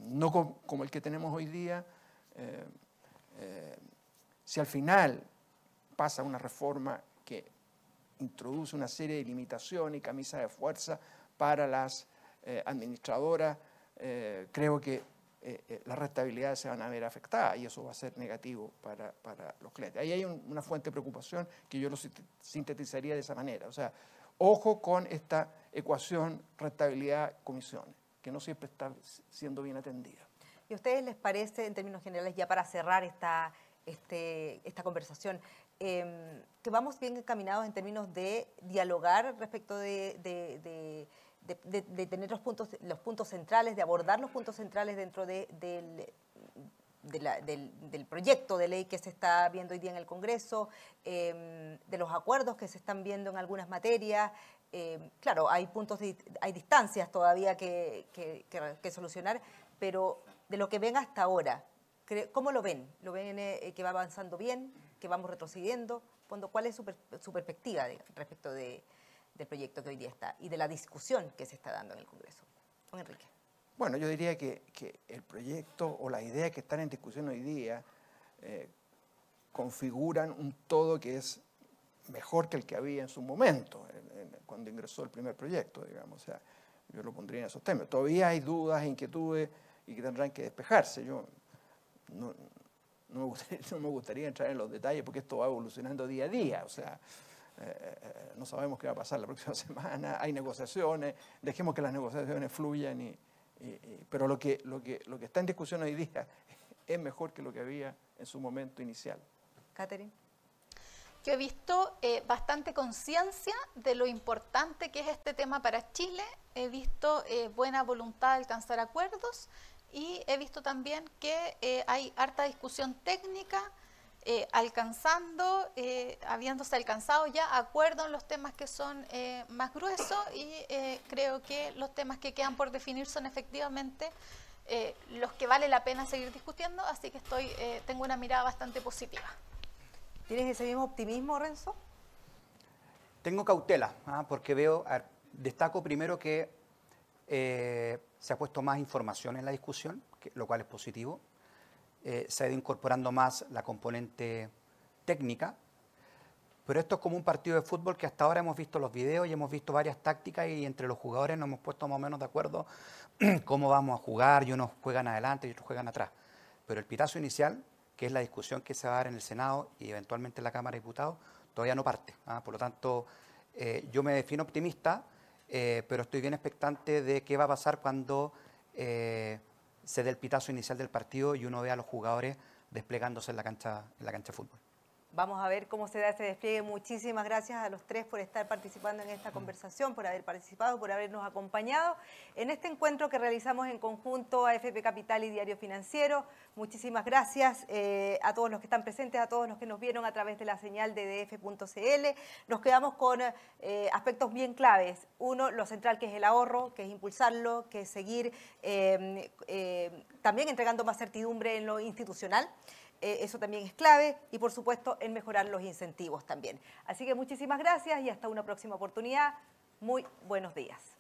no como el que tenemos hoy día. Si al final pasa una reforma que introduce una serie de limitaciones y camisas de fuerza para las administradoras, creo que las rentabilidades se van a ver afectadas y eso va a ser negativo para los clientes. Ahí hay una fuente de preocupación que yo lo sintetizaría de esa manera. O sea, ojo con esta ecuación rentabilidad-comisiones, que no siempre está siendo bien atendida. ¿Y a ustedes les parece, en términos generales, ya para cerrar esta conversación, que vamos bien encaminados en términos de dialogar respecto de tener los puntos centrales, de abordar los puntos centrales dentro del proyecto de ley que se está viendo hoy día en el Congreso, de los acuerdos que se están viendo en algunas materias? Claro, hay distancias todavía que solucionar, pero de lo que ven hasta ahora, ¿cómo lo ven? ¿Lo ven que va avanzando bien, que vamos retrocediendo? ¿Cuál es su perspectiva respecto del proyecto que hoy día está y de la discusión que se está dando en el Congreso? Don Enrique. Bueno, yo diría que el proyecto o las ideas que están en discusión hoy día configuran un todo que es mejor que el que había en su momento, cuando ingresó el primer proyecto, digamos. O sea, yo lo pondría en esos términos. Todavía hay dudas, inquietudes y que tendrán que despejarse. Yo no me gustaría entrar en los detalles porque esto va evolucionando día a día. O sea, no sabemos qué va a pasar la próxima semana, hay negociaciones, dejemos que las negociaciones fluyan, pero lo que está en discusión hoy día es mejor que lo que había en su momento inicial. Catherine. Yo he visto bastante conciencia de lo importante que es este tema para Chile, he visto buena voluntad de alcanzar acuerdos y he visto también que hay harta discusión técnica, habiéndose alcanzado ya acuerdos en los temas que son más gruesos y creo que los temas que quedan por definir son efectivamente los que vale la pena seguir discutiendo, así que tengo una mirada bastante positiva. ¿Tienes ese mismo optimismo, Renzo? Tengo cautela, porque destaco primero que se ha puesto más información en la discusión, lo cual es positivo. Se ha ido incorporando más la componente técnica, pero esto es como un partido de fútbol que hasta ahora hemos visto los videos y hemos visto varias tácticas y entre los jugadores nos hemos puesto más o menos de acuerdo cómo vamos a jugar y unos juegan adelante y otros juegan atrás. Pero el pitazo inicial, que es la discusión que se va a dar en el Senado y eventualmente en la Cámara de Diputados, todavía no parte. Por lo tanto, yo me defino optimista, pero estoy bien expectante de qué va a pasar cuando se dé el pitazo inicial del partido y uno vea a los jugadores desplegándose en la cancha de fútbol. Vamos a ver cómo se da ese despliegue. Muchísimas gracias a los tres por estar participando en esta conversación, por haber participado, por habernos acompañado en este encuentro que realizamos en conjunto AFP Capital y Diario Financiero. Muchísimas gracias a todos los que están presentes, a todos los que nos vieron a través de la señal de df.cl. Nos quedamos con aspectos bien claves. Uno, lo central, que es el ahorro, que es impulsarlo, que es seguir también entregando más certidumbre en lo institucional. Eso también es clave y, por supuesto, en mejorar los incentivos también. Así que muchísimas gracias y hasta una próxima oportunidad. Muy buenos días.